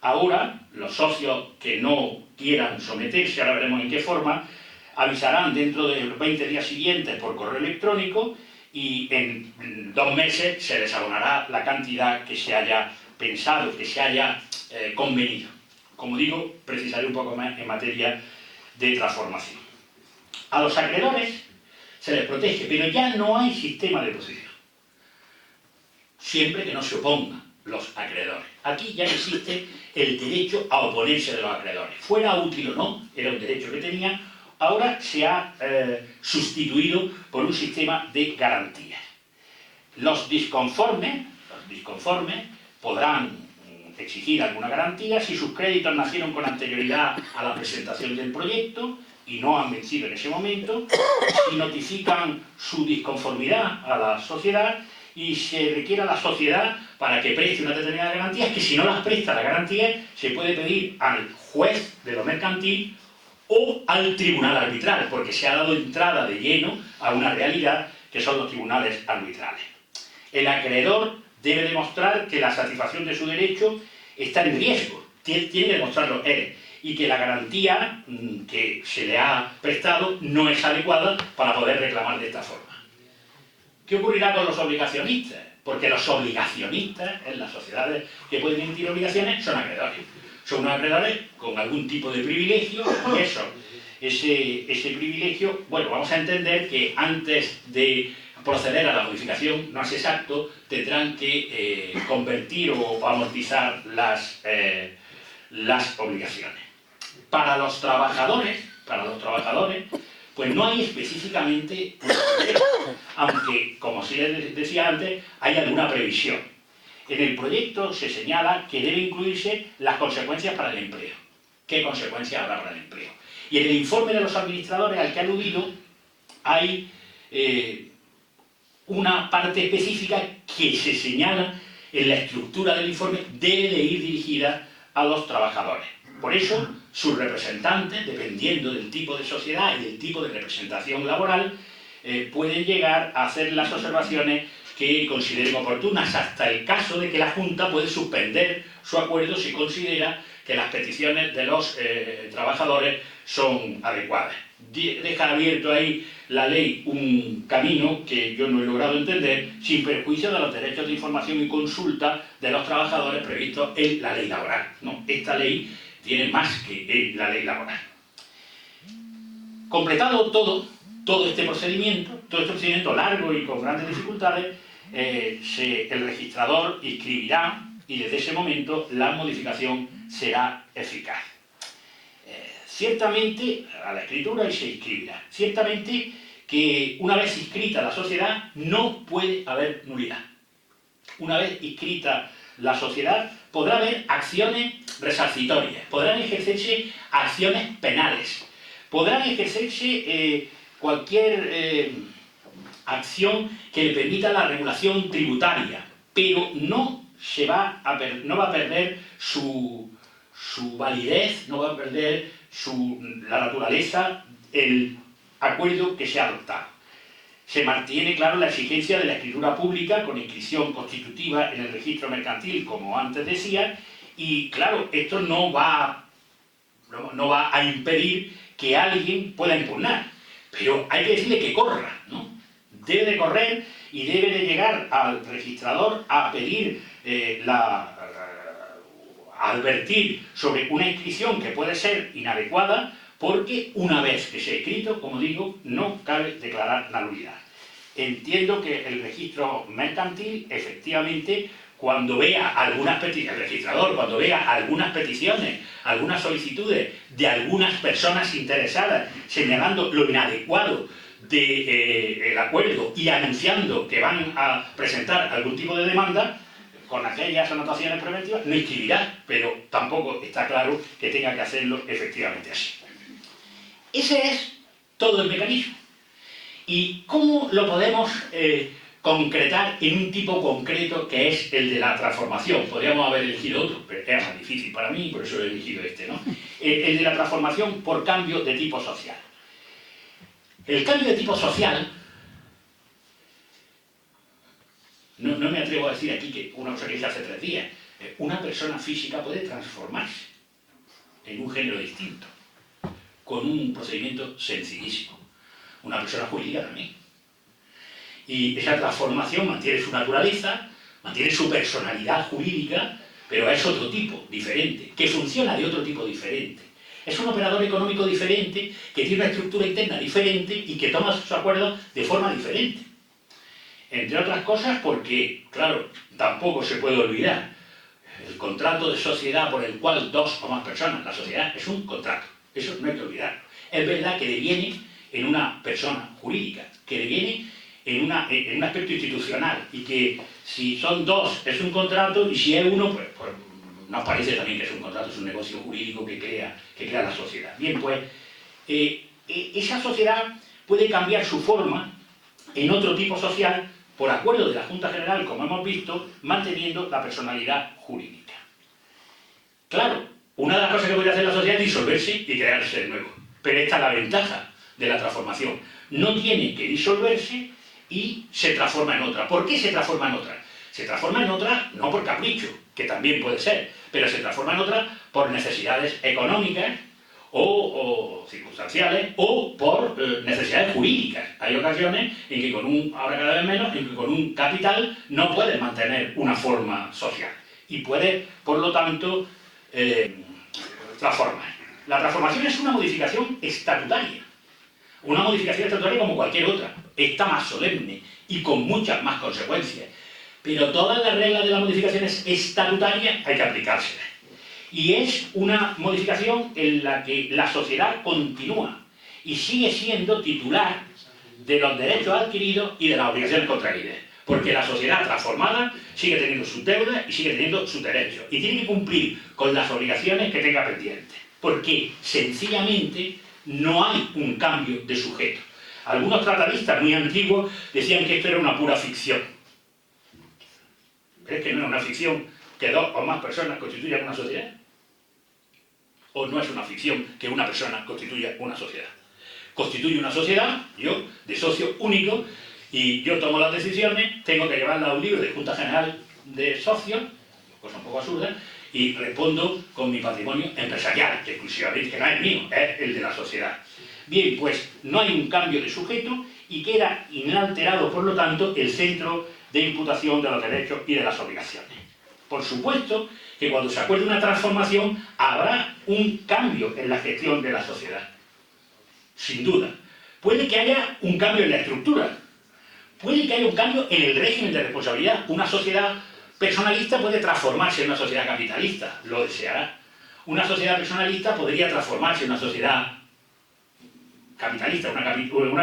Ahora, los socios que no quieran someterse, ahora veremos en qué forma, avisarán dentro de los 20 días siguientes por correo electrónico y en 2 meses se les abonará la cantidad que se haya pensado, que se haya convenido. Como digo, precisaré un poco más en materia de transformación. A los acreedores se les protege, pero ya no hay sistema de oposición. Siempre que no se opongan los acreedores. Aquí ya existe el derecho a oponerse de los acreedores. Fuera útil o no, era un derecho que tenían, ahora se ha sustituido por un sistema de garantías. Los disconformes podrán exigir alguna garantía si sus créditos nacieron con anterioridad a la presentación del proyecto y no han vencido en ese momento, y notifican su disconformidad a la sociedad y se requiere a la sociedad para que preste una determinada garantía, que si no las presta la garantía se puede pedir al juez de lo mercantil o al tribunal arbitral, porque se ha dado entrada de lleno a una realidad que son los tribunales arbitrales. El acreedor debe demostrar que la satisfacción de su derecho está en riesgo, tiene que demostrarlo él, y que la garantía que se le ha prestado no es adecuada para poder reclamar de esta forma. ¿Qué ocurrirá con los obligacionistas? Porque los obligacionistas en las sociedades que pueden emitir obligaciones son acreedores. Son unos acreedores con algún tipo de privilegio y ese privilegio, bueno, vamos a entender que antes de proceder a la modificación, no es exacto, tendrán que convertir o amortizar las obligaciones. Para los trabajadores, pues no hay específicamente una regla, aunque, como sí les decía antes, hay alguna previsión. En el proyecto se señala que deben incluirse las consecuencias para el empleo. ¿Qué consecuencias habrá para el empleo? Y en el informe de los administradores al que he aludido hay una parte específica que se señala en la estructura del informe, debe de ir dirigida a los trabajadores. Por eso, sus representantes, dependiendo del tipo de sociedad y del tipo de representación laboral, pueden llegar a hacer las observaciones que consideren oportunas, hasta el caso de que la Junta puede suspender su acuerdo si considera que las peticiones de los trabajadores son adecuadas. Deja abierto ahí la ley un camino que yo no he logrado entender, sin perjuicio de los derechos de información y consulta de los trabajadores previstos en la ley laboral, ¿no? Esta ley tiene más que la ley laboral. Completado todo este procedimiento largo y con grandes dificultades, el registrador inscribirá y desde ese momento la modificación será eficaz. Ciertamente, a la escritura y se inscribirá. Ciertamente que una vez inscrita la sociedad no puede haber nulidad. Una vez inscrita la sociedad podrá haber acciones resarcitorias, podrán ejercerse acciones penales, podrán ejercerse cualquier acción que le permita la regulación tributaria, pero no va a perder su validez, no va a perder la naturaleza, el acuerdo que se ha adoptado. Se mantiene, claro, la exigencia de la escritura pública con inscripción constitutiva en el registro mercantil, como antes decía, y claro, esto no va a impedir que alguien pueda impugnar, pero hay que decirle que corra, ¿no? Debe de correr y debe de llegar al registrador a pedir a advertir sobre una inscripción que puede ser inadecuada, porque una vez que se ha escrito, como digo, no cabe declarar la nulidad. Entiendo que el registro mercantil efectivamente cuando vea algunas peticiones, el registrador, cuando vea algunas peticiones, algunas solicitudes de algunas personas interesadas señalando lo inadecuado del acuerdo y anunciando que van a presentar algún tipo de demanda, con aquellas anotaciones preventivas, no inscribirá, pero tampoco está claro que tenga que hacerlo efectivamente así. Ese es todo el mecanismo. ¿Y cómo lo podemos concretar en un tipo concreto que es el de la transformación? Podríamos haber elegido otro, pero era más difícil para mí, por eso he elegido este, ¿no? El de la transformación por cambio de tipo social. El cambio de tipo social, no me atrevo a decir aquí que una cosa que hice hace 3 días, una persona física puede transformarse en un género distinto, con un procedimiento sencillísimo. Una persona jurídica también. Y esa transformación mantiene su naturaleza, mantiene su personalidad jurídica, pero es otro tipo, diferente, que funciona de otro tipo diferente. Es un operador económico diferente, que tiene una estructura interna diferente y que toma sus acuerdos de forma diferente. Entre otras cosas porque, claro, tampoco se puede olvidar el contrato de sociedad por el cual 2 o más personas, la sociedad es un contrato, eso no hay que olvidarlo. Es verdad que deviene en una persona jurídica, que deviene en un aspecto institucional y que si son 2 es un contrato y si es 1, pues nos parece también que es un contrato, es un negocio jurídico que crea la sociedad. Bien, pues esa sociedad puede cambiar su forma en otro tipo social por acuerdo de la Junta General, como hemos visto, manteniendo la personalidad jurídica. Claro, una de las cosas que podría hacer la sociedad es disolverse y crearse de nuevo. Pero esta es la ventaja de la transformación. No tiene que disolverse y se transforma en otra. ¿Por qué se transforma en otra? Se transforma en otra no por capricho, que también puede ser, pero se transforma en otra por necesidades económicas o circunstanciales o por necesidades jurídicas. Hay ocasiones en que ahora cada vez menos, en que con un capital no puedes mantener una forma social y puedes, por lo tanto, transformar. La transformación es una modificación estatutaria. Una modificación estatutaria como cualquier otra. Está más solemne y con muchas más consecuencias. Pero todas las reglas de las modificaciones estatutarias hay que aplicárselas. Y es una modificación en la que la sociedad continúa y sigue siendo titular de los derechos adquiridos y de las obligaciones contraídas. Porque la sociedad transformada sigue teniendo sus deudas y sigue teniendo sus derechos. Y tiene que cumplir con las obligaciones que tenga pendientes. Porque sencillamente no hay un cambio de sujeto. Algunos tratadistas muy antiguos decían que esto era una pura ficción. ¿Es que no es una ficción que 2 o más personas constituyan una sociedad? ¿O no es una ficción que una persona constituya una sociedad? Constituye una sociedad, yo, de socio único, y yo tomo las decisiones, tengo que llevarlas a un libro de Junta General de Socios, cosa un poco absurda, y respondo con mi patrimonio empresarial, que exclusivamente que no es mío, es el de la sociedad. Bien, pues no hay un cambio de sujeto y queda inalterado, por lo tanto, el centro de imputación de los derechos y de las obligaciones. Por supuesto que cuando se acuerde una transformación habrá un cambio en la gestión de la sociedad. Sin duda. Puede que haya un cambio en la estructura. Puede que haya un cambio en el régimen de responsabilidad. Una sociedad personalista puede transformarse en una sociedad capitalista. Lo deseará. Una sociedad personalista podría transformarse en una sociedad capitalista. Una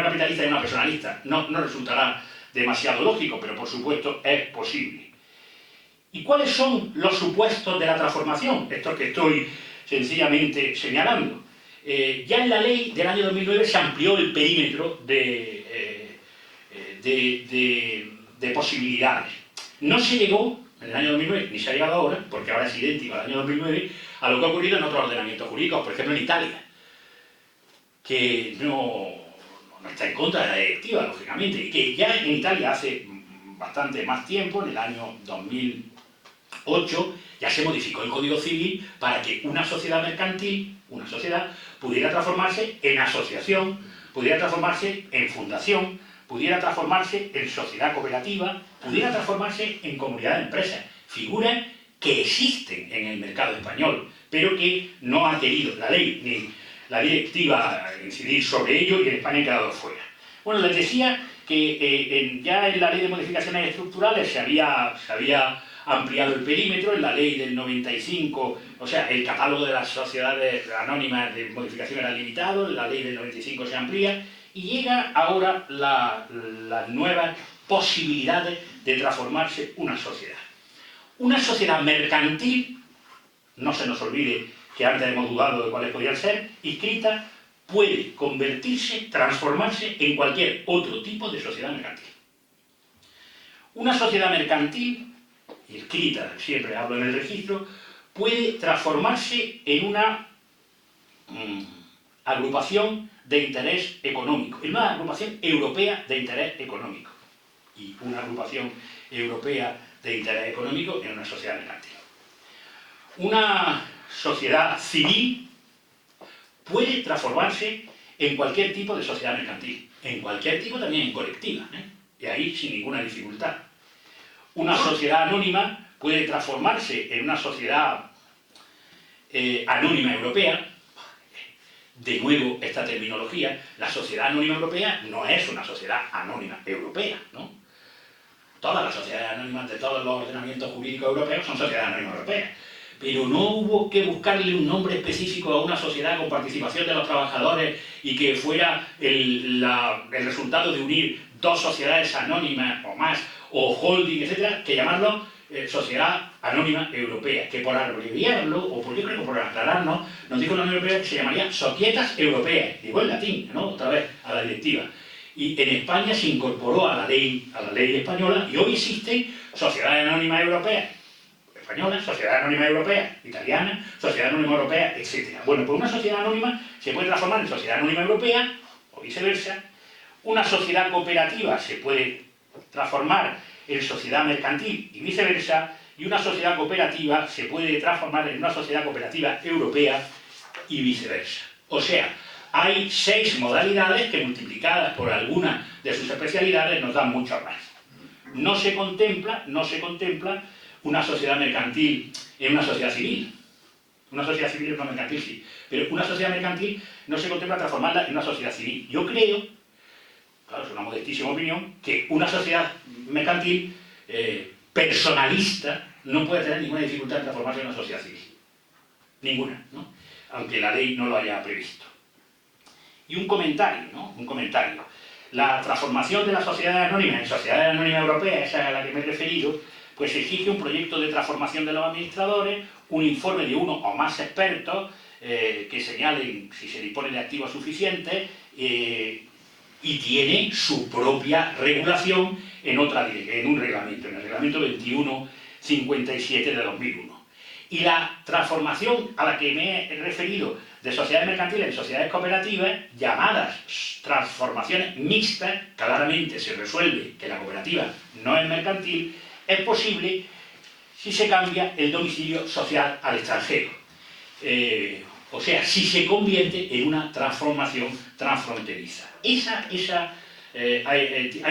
capitalista y una personalista. No resultará demasiado lógico, pero por supuesto es posible. ¿Y cuáles son los supuestos de la transformación? Estos que estoy sencillamente señalando. Ya en la ley del año 2009 se amplió el perímetro de posibilidades. No se llegó, en el año 2009, ni se ha llegado ahora, porque ahora es idéntico al año 2009, a lo que ha ocurrido en otros ordenamientos jurídicos, por ejemplo en Italia, que no está en contra de la directiva, lógicamente, y que ya en Italia hace bastante más tiempo, en el año 2008, ya se modificó el Código Civil para que una sociedad mercantil, una sociedad, pudiera transformarse en asociación, pudiera transformarse en fundación, pudiera transformarse en sociedad cooperativa, pudiera transformarse en comunidad de empresas. Figuras que existen en el mercado español, pero que no ha querido la ley ni la directiva incidir sobre ello y en España ha quedado fuera. Bueno, les decía que ya en la ley de modificaciones estructurales se había ampliado el perímetro, en la ley del 95, o sea, el catálogo de las sociedades anónimas de modificación era limitado, en la ley del 95 se amplía, y llega ahora las nuevas posibilidades de transformarse una sociedad. Una sociedad mercantil, no se nos olvide que antes hemos dudado de cuáles podían ser, inscrita, puede convertirse, transformarse en cualquier otro tipo de sociedad mercantil. Una sociedad mercantil, inscrita, siempre hablo en el registro, puede transformarse en una agrupación de interés económico, en una agrupación europea de interés económico, y una agrupación europea de interés económico en una sociedad mercantil. Una sociedad civil puede transformarse en cualquier tipo de sociedad mercantil, en cualquier tipo también en colectiva, y ahí sin ninguna dificultad. Una sociedad anónima puede transformarse en una sociedad anónima europea. De nuevo, esta terminología, la sociedad anónima europea no es una sociedad anónima europea, ¿no? Todas las sociedades anónimas de todos los ordenamientos jurídicos europeos son sociedades anónimas europeas. Pero no hubo que buscarle un nombre específico a una sociedad con participación de los trabajadores y que fuera el resultado de unir dos sociedades anónimas o más, o holding, etcétera, que llamarlo Sociedad Anónima Europea, que por abreviarlo, o por, yo creo que por aclararnos, nos dijo la Unión Europea que se llamaría Societas Europeas, digo en latín, ¿no? Otra vez a la directiva. Y en España se incorporó a la ley española, y hoy existen Sociedades Anónimas Europeas española, Sociedad Anónima Europea italiana, Sociedad Anónima Europea, etc. Bueno, pues una sociedad anónima se puede transformar en Sociedad Anónima Europea, o viceversa. Una sociedad cooperativa se puede transformar en sociedad mercantil y viceversa, y una sociedad cooperativa se puede transformar en una sociedad cooperativa europea y viceversa. O sea, hay 6 modalidades que multiplicadas por alguna de sus especialidades nos dan mucho más. No se contempla una sociedad mercantil en una sociedad civil. Una sociedad civil en una mercantil sí, pero una sociedad mercantil no se contempla transformarla en una sociedad civil. Yo creo, claro, es una modestísima opinión, que una sociedad mercantil personalista no puede tener ninguna dificultad en transformarse en una sociedad civil. Ninguna, ¿no? Aunque la ley no lo haya previsto. Y un comentario, ¿no? Un comentario. La transformación de la sociedad anónima en sociedad anónima europea, esa a la que me he referido, pues exige un proyecto de transformación de los administradores, un informe de uno o más expertos que señalen si se dispone de activos suficientes y tiene su propia regulación en un reglamento, en el reglamento 2157 de 2001. Y la transformación a la que me he referido de sociedades mercantiles en sociedades cooperativas, llamadas transformaciones mixtas, claramente se resuelve que la cooperativa no es mercantil, es posible si se cambia el domicilio social al extranjero. O sea, si se convierte en una transformación transfronteriza. Hay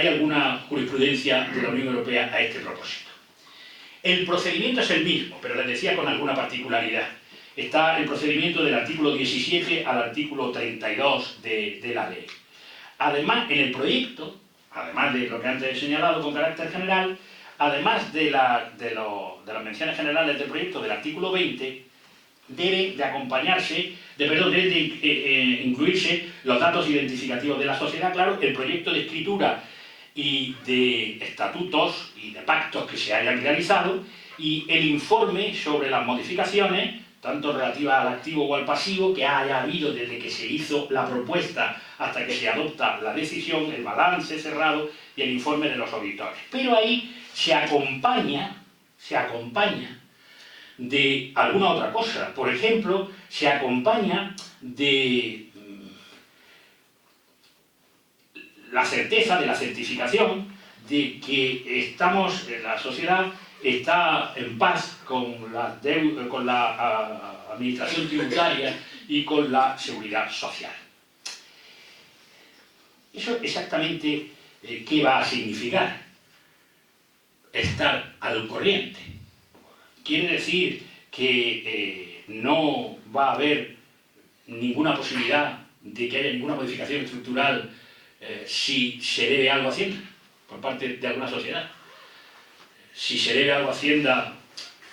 alguna jurisprudencia de la Unión Europea a este propósito. El procedimiento es el mismo, pero les decía con alguna particularidad. Está el procedimiento del artículo 17 al artículo 32 de la ley. Además, en el proyecto, además de lo que antes he señalado con carácter general, además de las menciones generales del proyecto del artículo 20, deben incluirse los datos identificativos de la sociedad, claro, el proyecto de escritura y de estatutos y de pactos que se hayan realizado, y el informe sobre las modificaciones, tanto relativas al activo o al pasivo, que haya habido desde que se hizo la propuesta hasta que se adopta la decisión, el balance cerrado y el informe de los auditores. Pero ahí se acompaña de alguna otra cosa. Por ejemplo, se acompaña de la certeza, de la certificación de que la sociedad está en paz con la administración tributaria y con la seguridad social. ¿Eso exactamente qué va a significar? Estar al corriente. Quiere decir que no va a haber ninguna posibilidad de que haya ninguna modificación estructural si se debe algo a Hacienda por parte de alguna sociedad. si se debe algo a Hacienda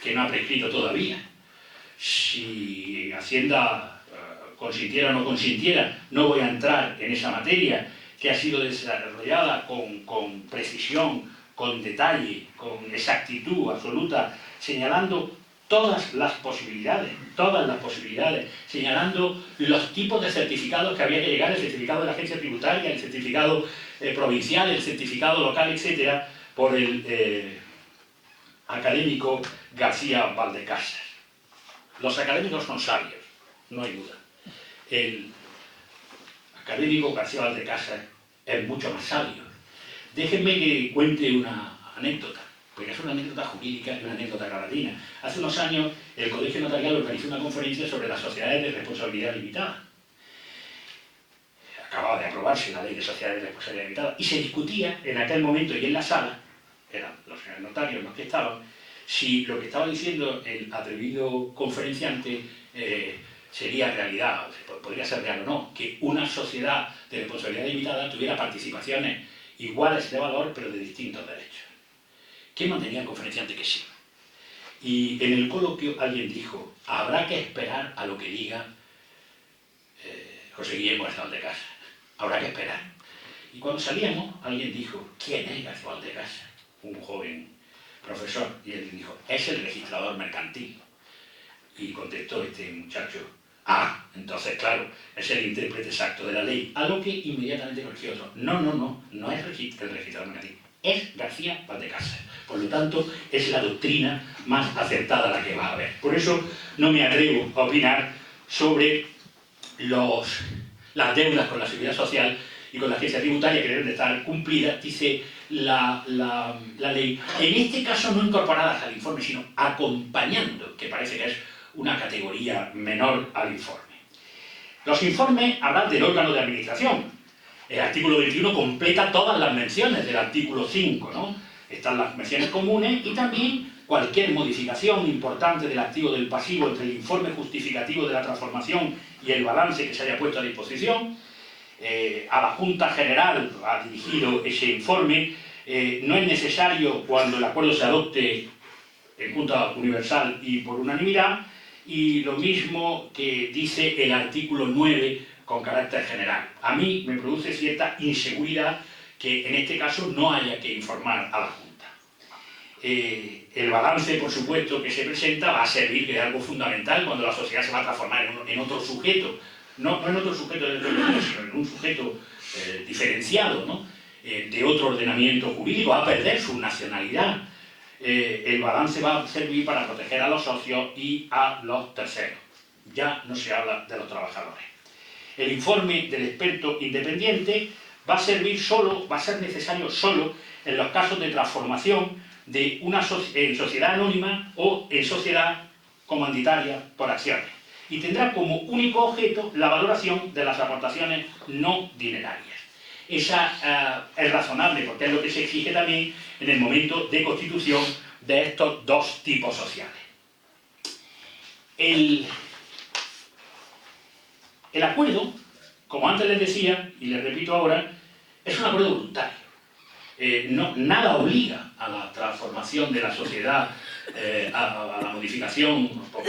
que no ha prescrito todavía, si Hacienda consintiera o no consintiera, no voy a entrar en esa materia que ha sido desarrollada con precisión, con detalle, con exactitud absoluta, señalando todas las posibilidades, señalando los tipos de certificados que había que llegar, el certificado de la agencia tributaria, el certificado provincial, el certificado local, etcétera, por el académico García Valdecasas. Los académicos son sabios, no hay duda. El académico García Valdecasas es mucho más sabio. Déjenme que cuente una anécdota, porque es una anécdota jurídica y una anécdota granadina. Hace unos años el Colegio Notarial organizó una conferencia sobre las sociedades de responsabilidad limitada. Acababa de aprobarse la ley de sociedades de responsabilidad limitada y se discutía en aquel momento y en la sala, eran los señores notarios los que estaban, si lo que estaba diciendo el atrevido conferenciante sería realidad, podría ser real o no, que una sociedad de responsabilidad limitada tuviera participaciones iguales de valor pero de distintos derechos. ¿Quién mantenía el conferenciante que sí? Y en el coloquio alguien dijo, habrá que esperar a lo que diga José Guillermo García Valdecasas. Habrá que esperar. Y cuando salíamos, alguien dijo, ¿quién es García Valdecasas? Un joven profesor. Y él dijo, es el registrador mercantil. Y contestó este muchacho, entonces claro, es el intérprete exacto de la ley. A lo que inmediatamente corrigió otro. No es el registrador mercantil. Es García Valdecasas. Por lo tanto, es la doctrina más acertada la que va a haber. Por eso no me atrevo a opinar sobre las deudas con la Seguridad Social y con la agencia tributaria que deben de estar cumplidas, dice la ley. En este caso no incorporadas al informe, sino acompañando, que parece que es una categoría menor al informe. Los informes hablan del órgano de administración. El artículo 21 completa todas las menciones del artículo 5, ¿no? Están las menciones comunes y también cualquier modificación importante del activo del pasivo entre el informe justificativo de la transformación y el balance que se haya puesto a disposición. A la Junta General ha dirigido ese informe. No es necesario cuando el acuerdo se adopte en Junta Universal y por unanimidad, y lo mismo que dice el artículo 9 con carácter general. A mí me produce cierta inseguridad que en este caso no haya que informar a la Junta. El balance, por supuesto, que se presenta va a servir de algo fundamental cuando la sociedad se va a transformar en otro sujeto, no en otro sujeto del ordenamiento, sino en un sujeto diferenciado, ¿no? De otro ordenamiento jurídico, va a perder su nacionalidad. El balance va a servir para proteger a los socios y a los terceros. Ya no se habla de los trabajadores. El informe del experto independiente va a ser necesario solo en los casos de transformación de en sociedad anónima o en sociedad comanditaria por acciones. Y tendrá como único objeto la valoración de las aportaciones no dinerarias. Esa es razonable porque es lo que se exige también en el momento de constitución de estos dos tipos sociales. El acuerdo, como antes les decía, y les repito ahora, es un acuerdo voluntario. Nada obliga a la transformación de la sociedad, a la modificación por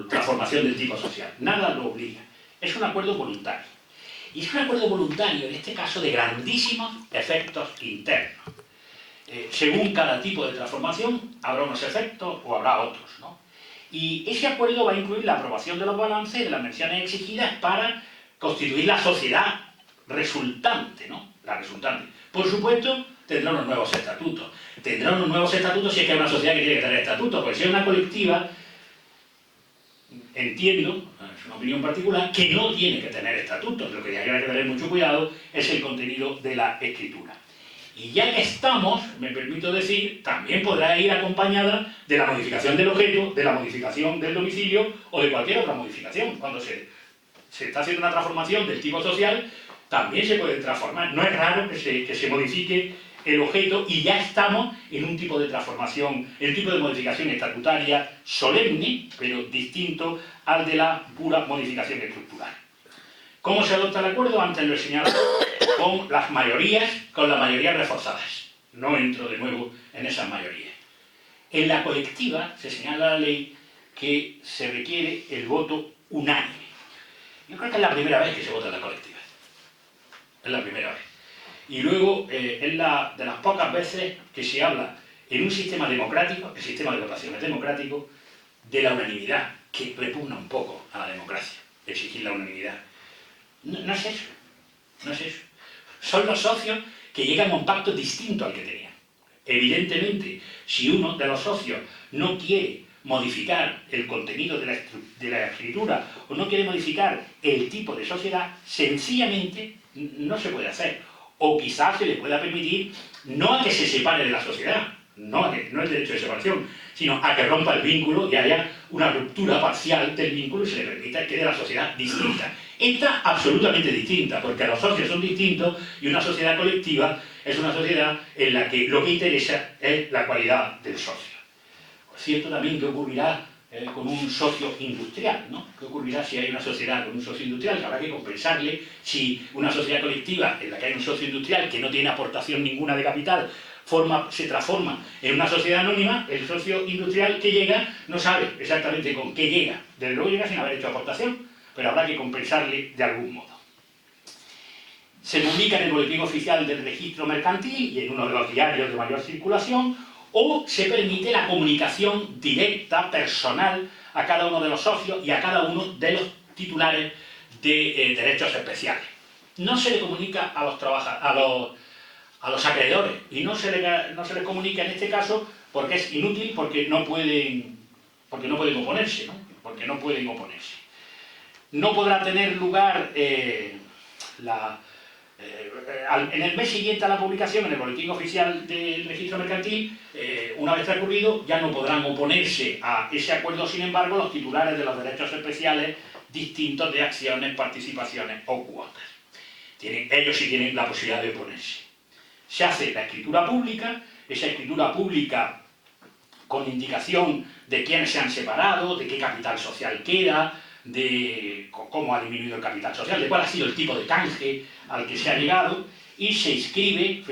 transformación del tipo social. Nada lo obliga. Es un acuerdo voluntario. Y es un acuerdo voluntario, en este caso, de grandísimos efectos internos. Según cada tipo de transformación, habrá unos efectos o habrá otros, ¿no? Y ese acuerdo va a incluir la aprobación de los balances, de las menciones exigidas para constituir la sociedad resultante, ¿no? La resultante. Por supuesto, tendrá unos nuevos estatutos. Tendrá unos nuevos estatutos si es que hay una sociedad que tiene que tener estatutos, porque si es una colectiva, entiendo, es una opinión particular, que no tiene que tener estatutos. Lo que hay que tener mucho cuidado es el contenido de la escritura. Y ya que estamos, me permito decir, también podrá ir acompañada de la modificación del objeto, de la modificación del domicilio o de cualquier otra modificación. Cuando se está haciendo una transformación del tipo social, también se puede transformar. No es raro que se modifique el objeto y ya estamos en un tipo de transformación, en un tipo de modificación estatutaria solemne, pero distinto al de la pura modificación estructural. ¿Cómo se adopta el acuerdo? Antes lo he señalado, con las mayorías reforzadas. no entro de nuevo en esas mayorías. En la colectiva se señala la ley que se requiere el voto unánime. Yo creo que es la primera vez que se vota en la colectiva. Es la primera vez. Y luego es de las pocas veces que se habla en un sistema democrático, el sistema de votación es democrático, de la unanimidad, que repugna un poco a la democracia, exigir la unanimidad. No es eso, no es eso. Son los socios que llegan a un pacto distinto al que tenían. Evidentemente, si uno de los socios no quiere modificar el contenido de la escritura o no quiere modificar el tipo de sociedad, sencillamente no se puede hacer. O quizás se le pueda permitir no a que se separe de la sociedad, no el derecho de separación, sino a que rompa el vínculo y haya una ruptura parcial del vínculo y se le permita que quede la sociedad distinta. Esta absolutamente distinta, porque los socios son distintos y una sociedad colectiva es una sociedad en la que lo que interesa es la cualidad del socio. Por cierto también que ocurrirá con un socio industrial, ¿no? ¿Qué ocurrirá si hay una sociedad con un socio industrial? Que habrá que compensarle. Si una sociedad colectiva en la que hay un socio industrial que no tiene aportación ninguna de capital se transforma en una sociedad anónima, el socio industrial que llega no sabe exactamente con qué llega. Desde luego llega sin haber hecho aportación, pero habrá que compensarle de algún modo. Se publica en el boletín oficial del registro mercantil y en uno de los diarios de mayor circulación, o se permite la comunicación directa, personal, a cada uno de los socios y a cada uno de los titulares de derechos especiales. No se le comunica a los acreedores y no se les comunica en este caso porque es inútil, porque no pueden oponerse, ¿no? Porque no pueden oponerse. No podrá tener lugar en el mes siguiente a la publicación en el boletín oficial del registro mercantil, una vez transcurrido, ya no podrán oponerse a ese acuerdo, sin embargo, los titulares de los derechos especiales distintos de acciones, participaciones o cuotas. Ellos sí tienen la posibilidad de oponerse. Se hace la escritura pública, esa escritura pública con indicación de quiénes se han separado, de qué capital social queda, de cómo ha disminuido el capital social, de cuál ha sido el tipo de canje al que se ha llegado, y se inscribe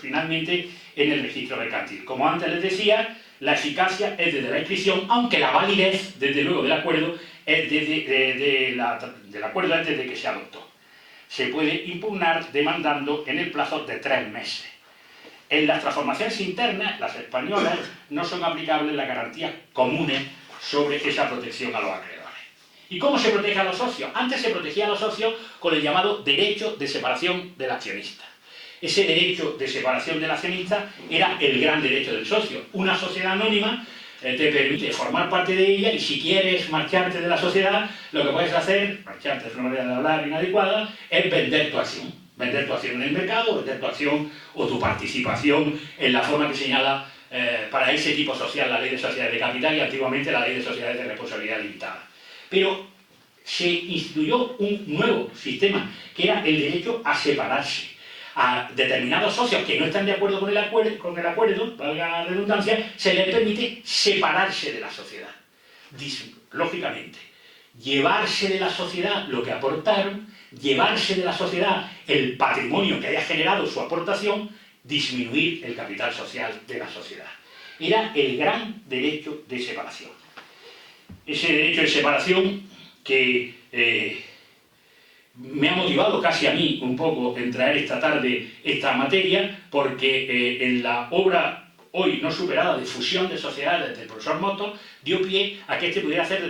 finalmente en el registro mercantil. Como antes les decía, la eficacia es desde la inscripción, aunque la validez, desde luego, del acuerdo es desde que se adoptó. Se puede impugnar demandando en el plazo de 3 meses. En las transformaciones internas, las españolas, no son aplicables las garantías comunes sobre esa protección a los acreedores. ¿Y cómo se protege a los socios? Antes se protegía a los socios con el llamado derecho de separación del accionista. Ese derecho de separación del accionista era el gran derecho del socio. Una sociedad anónima te permite formar parte de ella y si quieres marcharte de la sociedad, lo que puedes hacer, marcharte es una manera de hablar inadecuada, es vender tu acción. Vender tu acción en el mercado, vender tu acción o tu participación en la forma que señala para ese tipo social la ley de sociedades de capital y antiguamente la ley de sociedades de responsabilidad limitada. Pero se instituyó un nuevo sistema, que era el derecho a separarse. A determinados socios que no están de acuerdo con el acuerdo, valga la redundancia, se les permite separarse de la sociedad. Lógicamente, llevarse de la sociedad lo que aportaron, llevarse de la sociedad el patrimonio que haya generado su aportación, disminuir el capital social de la sociedad. Era el gran derecho de separación. Ese derecho de separación que me ha motivado casi a mí un poco en traer esta tarde esta materia, porque en la obra hoy no superada de Fusión de Sociedades del profesor Moto dio pie a que pudiera hacer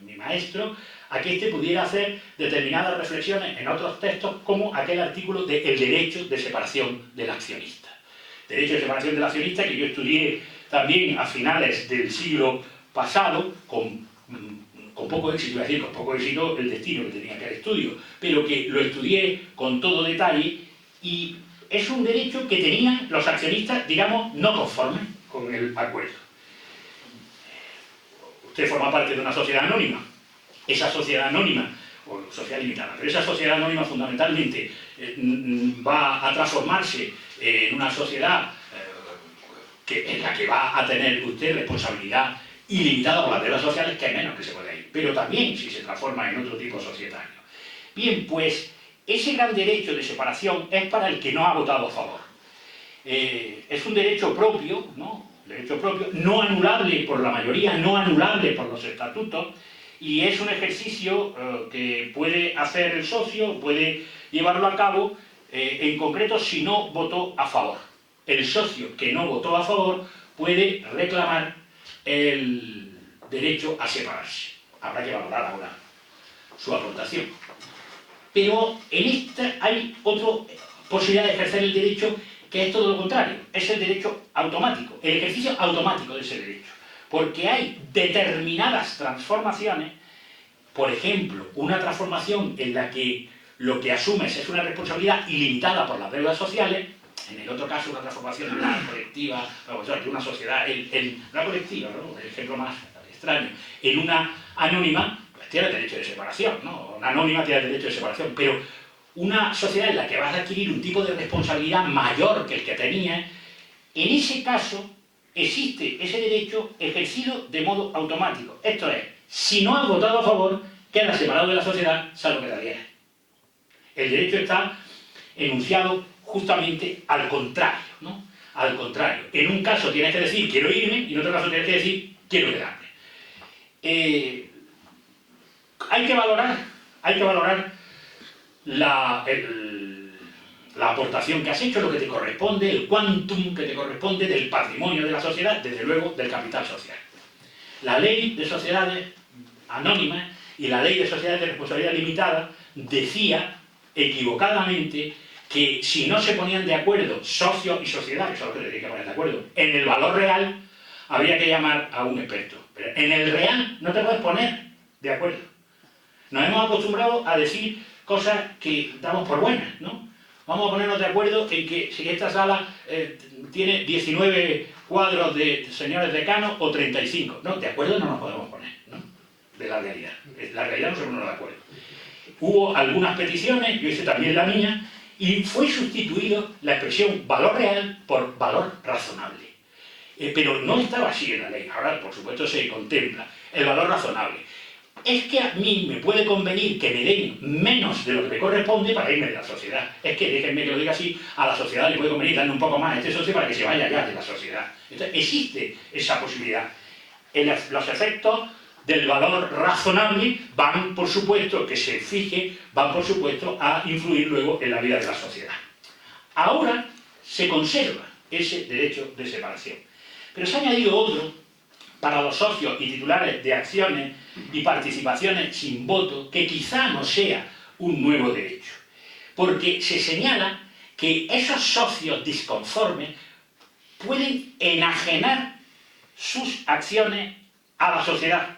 mi maestro, a que pudiera hacer determinadas reflexiones en otros textos, como aquel artículo de el derecho de separación del accionista. Derecho de separación del accionista que yo estudié también a finales del siglo pasado, con poco éxito, iba a decir, con poco éxito el destino que tenía aquel estudio, pero que lo estudié con todo detalle y es un derecho que tenían los accionistas, digamos, no conformes con el acuerdo. Usted forma parte de una sociedad anónima. Esa sociedad anónima, o sociedad limitada, pero esa sociedad anónima fundamentalmente va a transformarse en una sociedad en la que va a tener usted responsabilidad ilimitada por las reglas sociales, que es menos que se puede ir, pero también si se transforma en otro tipo societario. Bien, pues ese gran derecho de separación es para el que no ha votado a favor. es un derecho propio, ¿no? Derecho propio, no anulable por la mayoría, no anulable por los estatutos, y es un ejercicio que puede hacer el socio, puede llevarlo a cabo, en concreto si no votó a favor. El socio que no votó a favor puede reclamar el derecho a separarse. Habrá que valorar ahora su aportación. Pero en esta hay otra posibilidad de ejercer el derecho que es todo lo contrario, es el derecho automático, el ejercicio automático de ese derecho. Porque hay determinadas transformaciones, por ejemplo, una transformación en la que lo que asumes es una responsabilidad ilimitada por las deudas sociales, en el otro caso una transformación en una colectiva, de una sociedad, en una colectiva, ¿no? El ejemplo más extraño, en una anónima, pues tiene el derecho de separación, ¿no? Una anónima tiene el derecho de separación, pero una sociedad en la que vas a adquirir un tipo de responsabilidad mayor que el que tenías, en ese caso existe ese derecho ejercido de modo automático. Esto es, si no has votado a favor, quedas separado de la sociedad, salvo que te adhieras. El derecho está enunciado justamente al contrario, ¿no? Al contrario. En un caso tienes que decir quiero irme y en otro caso tienes que decir quiero quedarme. Hay que valorar la aportación que has hecho, lo que te corresponde, el quantum que te corresponde del patrimonio de la sociedad, desde luego del capital social. La ley de sociedades anónimas y la ley de sociedades de responsabilidad limitada decía equivocadamente que si no se ponían de acuerdo socios y sociedad, que son los que tenían que poner de acuerdo, en el valor real, habría que llamar a un experto. Pero en el real no te puedes poner de acuerdo. Nos hemos acostumbrado a decir cosas que damos por buenas, ¿no? Vamos a ponernos de acuerdo en que si esta sala tiene 19 cuadros de señores decanos o 35. No, de acuerdo no nos podemos poner, ¿no? De la realidad. La realidad no se pone de acuerdo. Hubo algunas peticiones, yo hice también la mía, y fue sustituido la expresión valor real por valor razonable. Pero no estaba así en la ley. Ahora, por supuesto, se contempla el valor razonable. Es que a mí me puede convenir que me den menos de lo que me corresponde para irme de la sociedad. Es que, déjenme que lo diga así, a la sociedad le puede convenir darle un poco más a este socio para que se vaya ya de la sociedad. Entonces, existe esa posibilidad. Los efectos del valor razonable van, por supuesto, que se fije, van, por supuesto, a influir luego en la vida de la sociedad. Ahora se conserva ese derecho de separación. Pero se ha añadido otro para los socios y titulares de acciones y participaciones sin voto, que quizá no sea un nuevo derecho. Porque se señala que esos socios disconformes pueden enajenar sus acciones a la sociedad,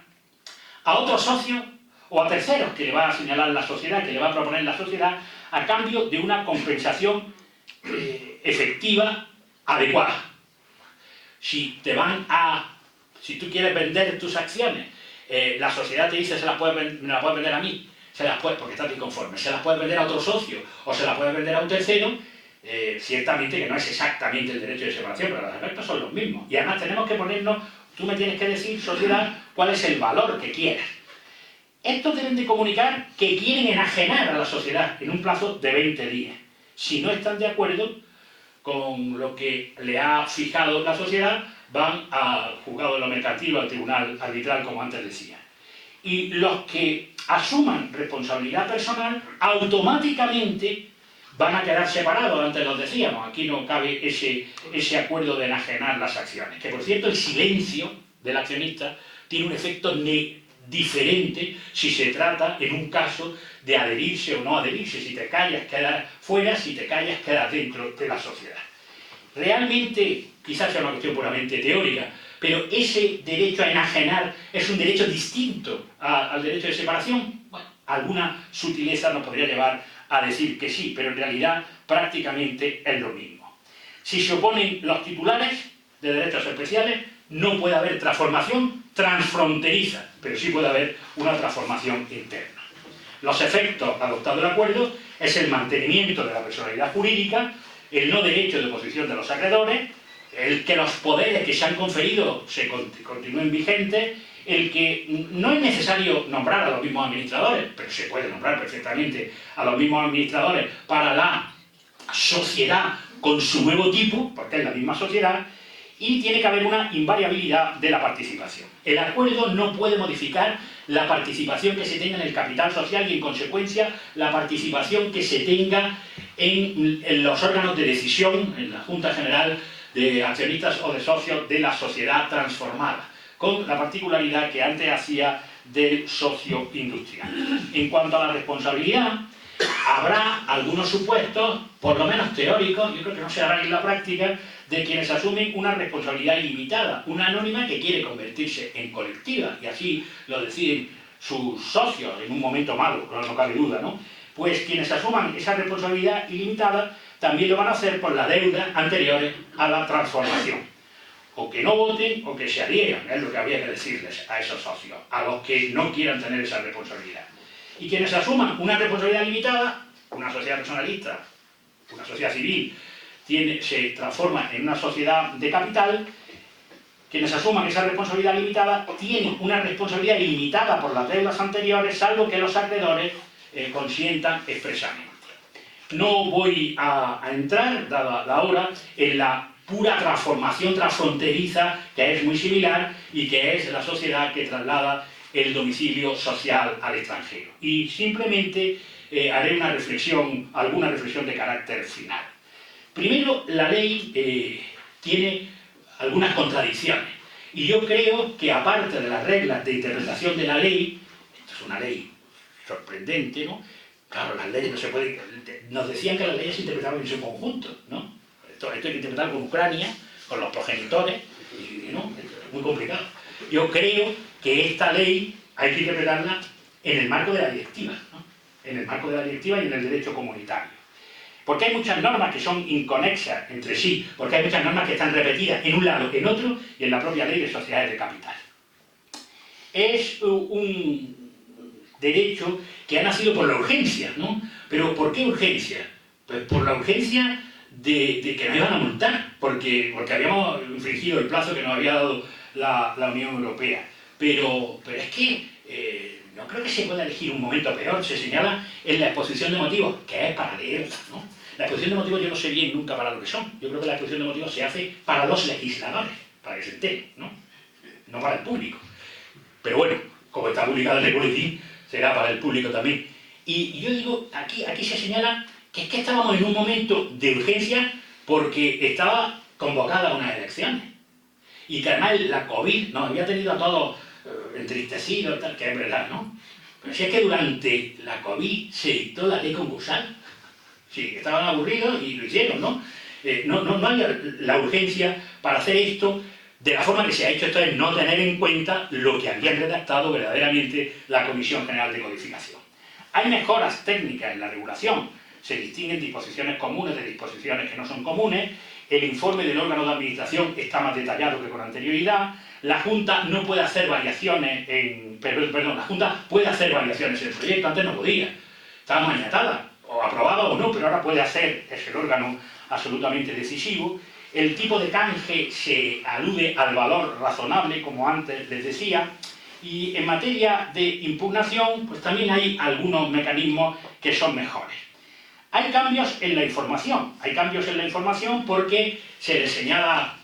a otros socios o a terceros que le va a señalar la sociedad, que le va a proponer la sociedad, a cambio de una compensación efectiva, adecuada. Si tú quieres vender tus acciones, la sociedad te dice me las puedes vender a mí, porque estás inconforme, se las puedes vender a otro socio o se las puedes vender a un tercero, ciertamente que no es exactamente el derecho de separación, pero los efectos son los mismos. Y además tenemos que ponernos, tú me tienes que decir, sociedad, cuál es el valor que quieres. Estos deben de comunicar que quieren enajenar a la sociedad en un plazo de 20 días. Si no están de acuerdo con lo que le ha fijado la sociedad, van al juzgado de lo mercantil o al tribunal arbitral, como antes decía. Y los que asuman responsabilidad personal, automáticamente van a quedar separados, antes los decíamos, aquí no cabe ese acuerdo de enajenar las acciones. Que por cierto, el silencio del accionista tiene un efecto diferente si se trata, en un caso, de adherirse o no adherirse. Si te callas, quedas fuera; si te callas, quedas dentro de la sociedad. Realmente, quizás sea una cuestión puramente teórica, pero ese derecho a enajenar es un derecho distinto al derecho de separación. Bueno, alguna sutileza nos podría llevar a decir que sí, pero en realidad prácticamente es lo mismo. Si se oponen los titulares de derechos especiales, no puede haber transformación transfronteriza, pero sí puede haber una transformación interna. Los efectos adoptados del acuerdo es el mantenimiento de la personalidad jurídica, el no derecho de oposición de los acreedores, el que los poderes que se han conferido se continúen vigentes, el que no es necesario nombrar a los mismos administradores, pero se puede nombrar perfectamente a los mismos administradores para la sociedad con su nuevo tipo, porque es la misma sociedad, y tiene que haber una invariabilidad de la participación. El acuerdo no puede modificar la participación que se tenga en el capital social y, en consecuencia, la participación que se tenga en los órganos de decisión, en la Junta General de Accionistas o de Socios de la sociedad transformada, con la particularidad que antes hacía del socio industrial. En cuanto a la responsabilidad, habrá algunos supuestos, por lo menos teóricos, yo creo que no se harán en la práctica, de quienes asumen una responsabilidad ilimitada, una anónima que quiere convertirse en colectiva, y así lo deciden sus socios en un momento malo, no cabe duda, ¿no? Pues quienes asuman esa responsabilidad ilimitada también lo van a hacer por la deuda anteriores a la transformación. O que no voten o que se adhieran, es lo que habría que decirles a esos socios, a los que no quieran tener esa responsabilidad. Y quienes asuman una responsabilidad limitada, una sociedad personalista, una sociedad civil, se transforma en una sociedad de capital. Quienes asuman esa responsabilidad limitada tienen una responsabilidad ilimitada por las deudas anteriores, salvo que los acreedores consientan expresamente. No voy a entrar, dada la hora, en la pura transformación transfronteriza, que es muy similar y que es la sociedad que traslada el domicilio social al extranjero. Y simplemente haré una reflexión, alguna reflexión de carácter final. Primero, la ley tiene algunas contradicciones. Y yo creo que, aparte de las reglas de interpretación de la ley, esto es una ley sorprendente, ¿no? Claro, las leyes no se pueden... Nos decían que las leyes se interpretaban en su conjunto, ¿no? Esto hay que interpretar con Ucrania, con los progenitores, y ¿no? Es muy complicado. Yo creo que esta ley hay que interpretarla en el marco de la directiva, ¿no? En el marco de la directiva y en el derecho comunitario. Porque hay muchas normas que son inconexas entre sí, porque hay muchas normas que están repetidas en un lado, en otro, y en la propia ley de sociedades de capital. Es un derecho que ha nacido por la urgencia, ¿no? Pero ¿por qué urgencia? Pues por la urgencia de que nos iban a multar, porque habíamos infringido el plazo que nos había dado la Unión Europea. Pero es que no creo que se pueda elegir un momento peor. Se señala en la exposición de motivos, que es para leerla, ¿no? La exposición de motivos yo no sé bien nunca para lo que son. Yo creo que la exposición de motivos se hace para los legisladores, para que se enteren, ¿no? No para el público. Pero bueno, como está publicada en el boletín, será para el público también. Y yo digo, aquí se señala que es que estábamos en un momento de urgencia porque estaba convocada unas elecciones. Y que además la COVID nos había tenido a todos entristecidos, tal, que es verdad, ¿no? Pero si es que durante la COVID se dictó la ley concursal. Sí, estaban aburridos y lo hicieron, ¿no? No había la urgencia para hacer esto de la forma que se ha hecho. Esto es no tener en cuenta lo que habían redactado verdaderamente la Comisión General de Codificación. Hay mejoras técnicas en la regulación. Se distinguen disposiciones comunes de disposiciones que no son comunes. El informe del órgano de administración está más detallado que con anterioridad. La Junta no puede hacer variaciones la Junta puede hacer variaciones en el proyecto. Antes no podía. Estaba maniatada, o aprobada o no, pero ahora puede hacer. Es el órgano absolutamente decisivo. El tipo de canje se alude al valor razonable, como antes les decía. Y en materia de impugnación, pues también hay algunos mecanismos que son mejores. Hay cambios en la información porque se les señala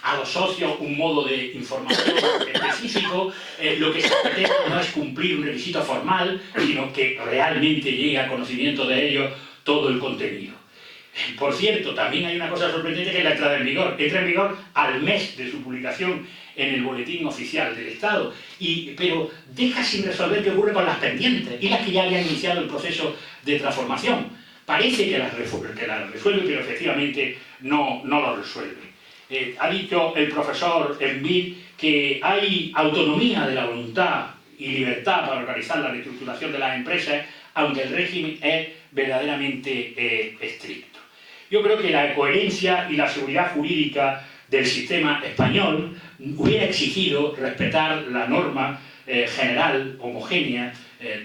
a los socios un modo de información específico. Lo que se pretende no es cumplir un requisito formal, sino que realmente llegue a conocimiento de ellos todo el contenido. Por cierto, también hay una cosa sorprendente, que es la entrada en vigor. Entra en vigor al mes de su publicación en el Boletín Oficial del Estado, pero deja sin resolver qué ocurre con las pendientes y las que ya habían iniciado el proceso de transformación. Parece que las resuelve, pero efectivamente no lo resuelve. Ha dicho el profesor Envid que hay autonomía de la voluntad y libertad para organizar la reestructuración de las empresas, aunque el régimen es verdaderamente estricto. Yo creo que la coherencia y la seguridad jurídica del sistema español hubiera exigido respetar la norma general, homogénea,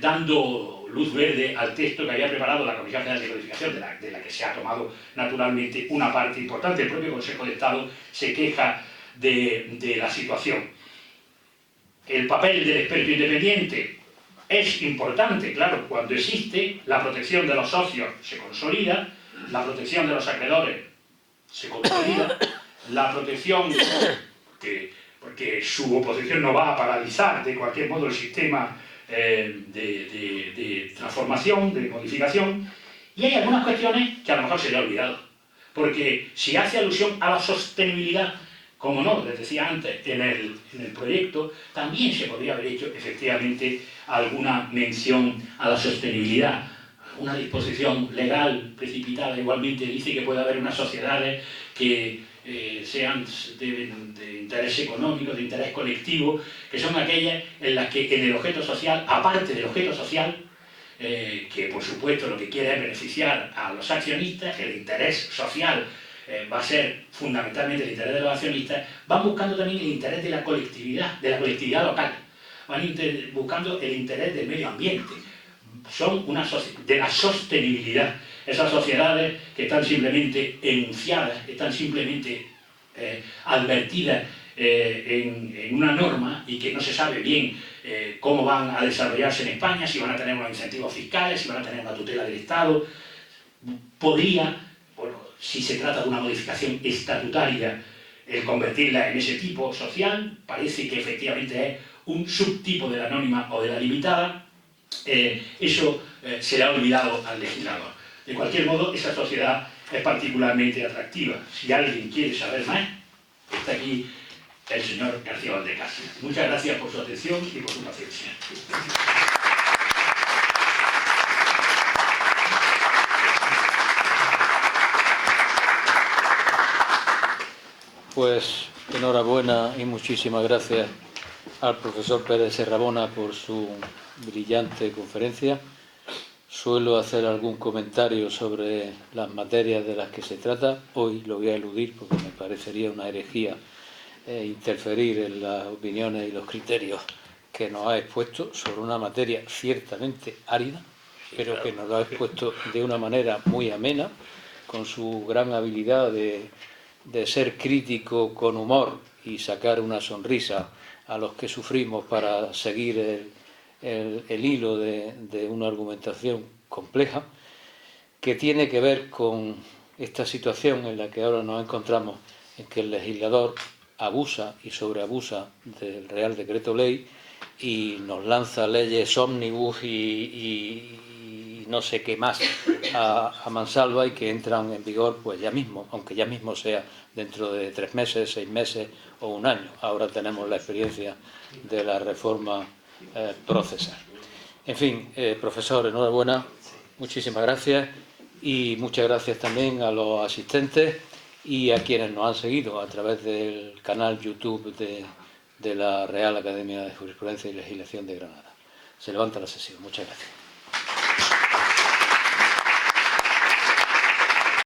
dando luz verde al texto que había preparado la Comisión General de Codificación, de la que se ha tomado naturalmente una parte importante. El propio Consejo de Estado se queja de la situación. El papel del experto independiente es importante, claro, cuando existe. La protección de los socios se consolida, la protección de los acreedores se consolida, la protección, porque su oposición no va a paralizar de cualquier modo el sistema de transformación, de modificación, y hay algunas cuestiones que a lo mejor se le ha olvidado. Porque si hace alusión a la sostenibilidad, como no, les decía antes, en el proyecto, también se podría haber hecho efectivamente alguna mención a la sostenibilidad. Una disposición legal precipitada igualmente dice que puede haber unas sociedades que sean de interés económico, de interés colectivo, que son aquellas en las que en el objeto social, aparte del objeto social, que por supuesto lo que quiere es beneficiar a los accionistas, el interés social va a ser fundamentalmente el interés de los accionistas, van buscando también el interés de la colectividad local, van buscando el interés del medio ambiente, son de la sostenibilidad. Esas sociedades que están simplemente enunciadas, están simplemente advertidas en una norma y que no se sabe bien cómo van a desarrollarse en España, si van a tener unos incentivos fiscales, si van a tener una tutela del Estado. Podría, bueno, si se trata de una modificación estatutaria, el convertirla en ese tipo social, parece que efectivamente es un subtipo de la anónima o de la limitada. Eso se le ha olvidado al legislador. De cualquier modo, esa sociedad es particularmente atractiva. Si alguien quiere saber más, está aquí el señor García Valdecasas. Muchas gracias por su atención y por su paciencia. Pues enhorabuena y muchísimas gracias al profesor Pérez Serrabona por su brillante conferencia. Suelo hacer algún comentario sobre las materias de las que se trata. Hoy lo voy a eludir porque me parecería una herejía interferir en las opiniones y los criterios que nos ha expuesto sobre una materia ciertamente árida, pero que nos lo ha expuesto de una manera muy amena, con su gran habilidad de ser crítico con humor y sacar una sonrisa a los que sufrimos para seguir el hilo de una argumentación compleja, que tiene que ver con esta situación en la que ahora nos encontramos, en que el legislador abusa y sobreabusa del Real Decreto Ley y nos lanza leyes ómnibus y no sé qué más a mansalva y que entran en vigor pues ya mismo, aunque ya mismo sea dentro de 3 meses, 6 meses o 1 año. Ahora tenemos la experiencia de la reforma procesal. En fin, profesor, enhorabuena, muchísimas gracias y muchas gracias también a los asistentes y a quienes nos han seguido a través del canal YouTube de la Real Academia de Jurisprudencia y Legislación de Granada. Se levanta la sesión. Muchas gracias.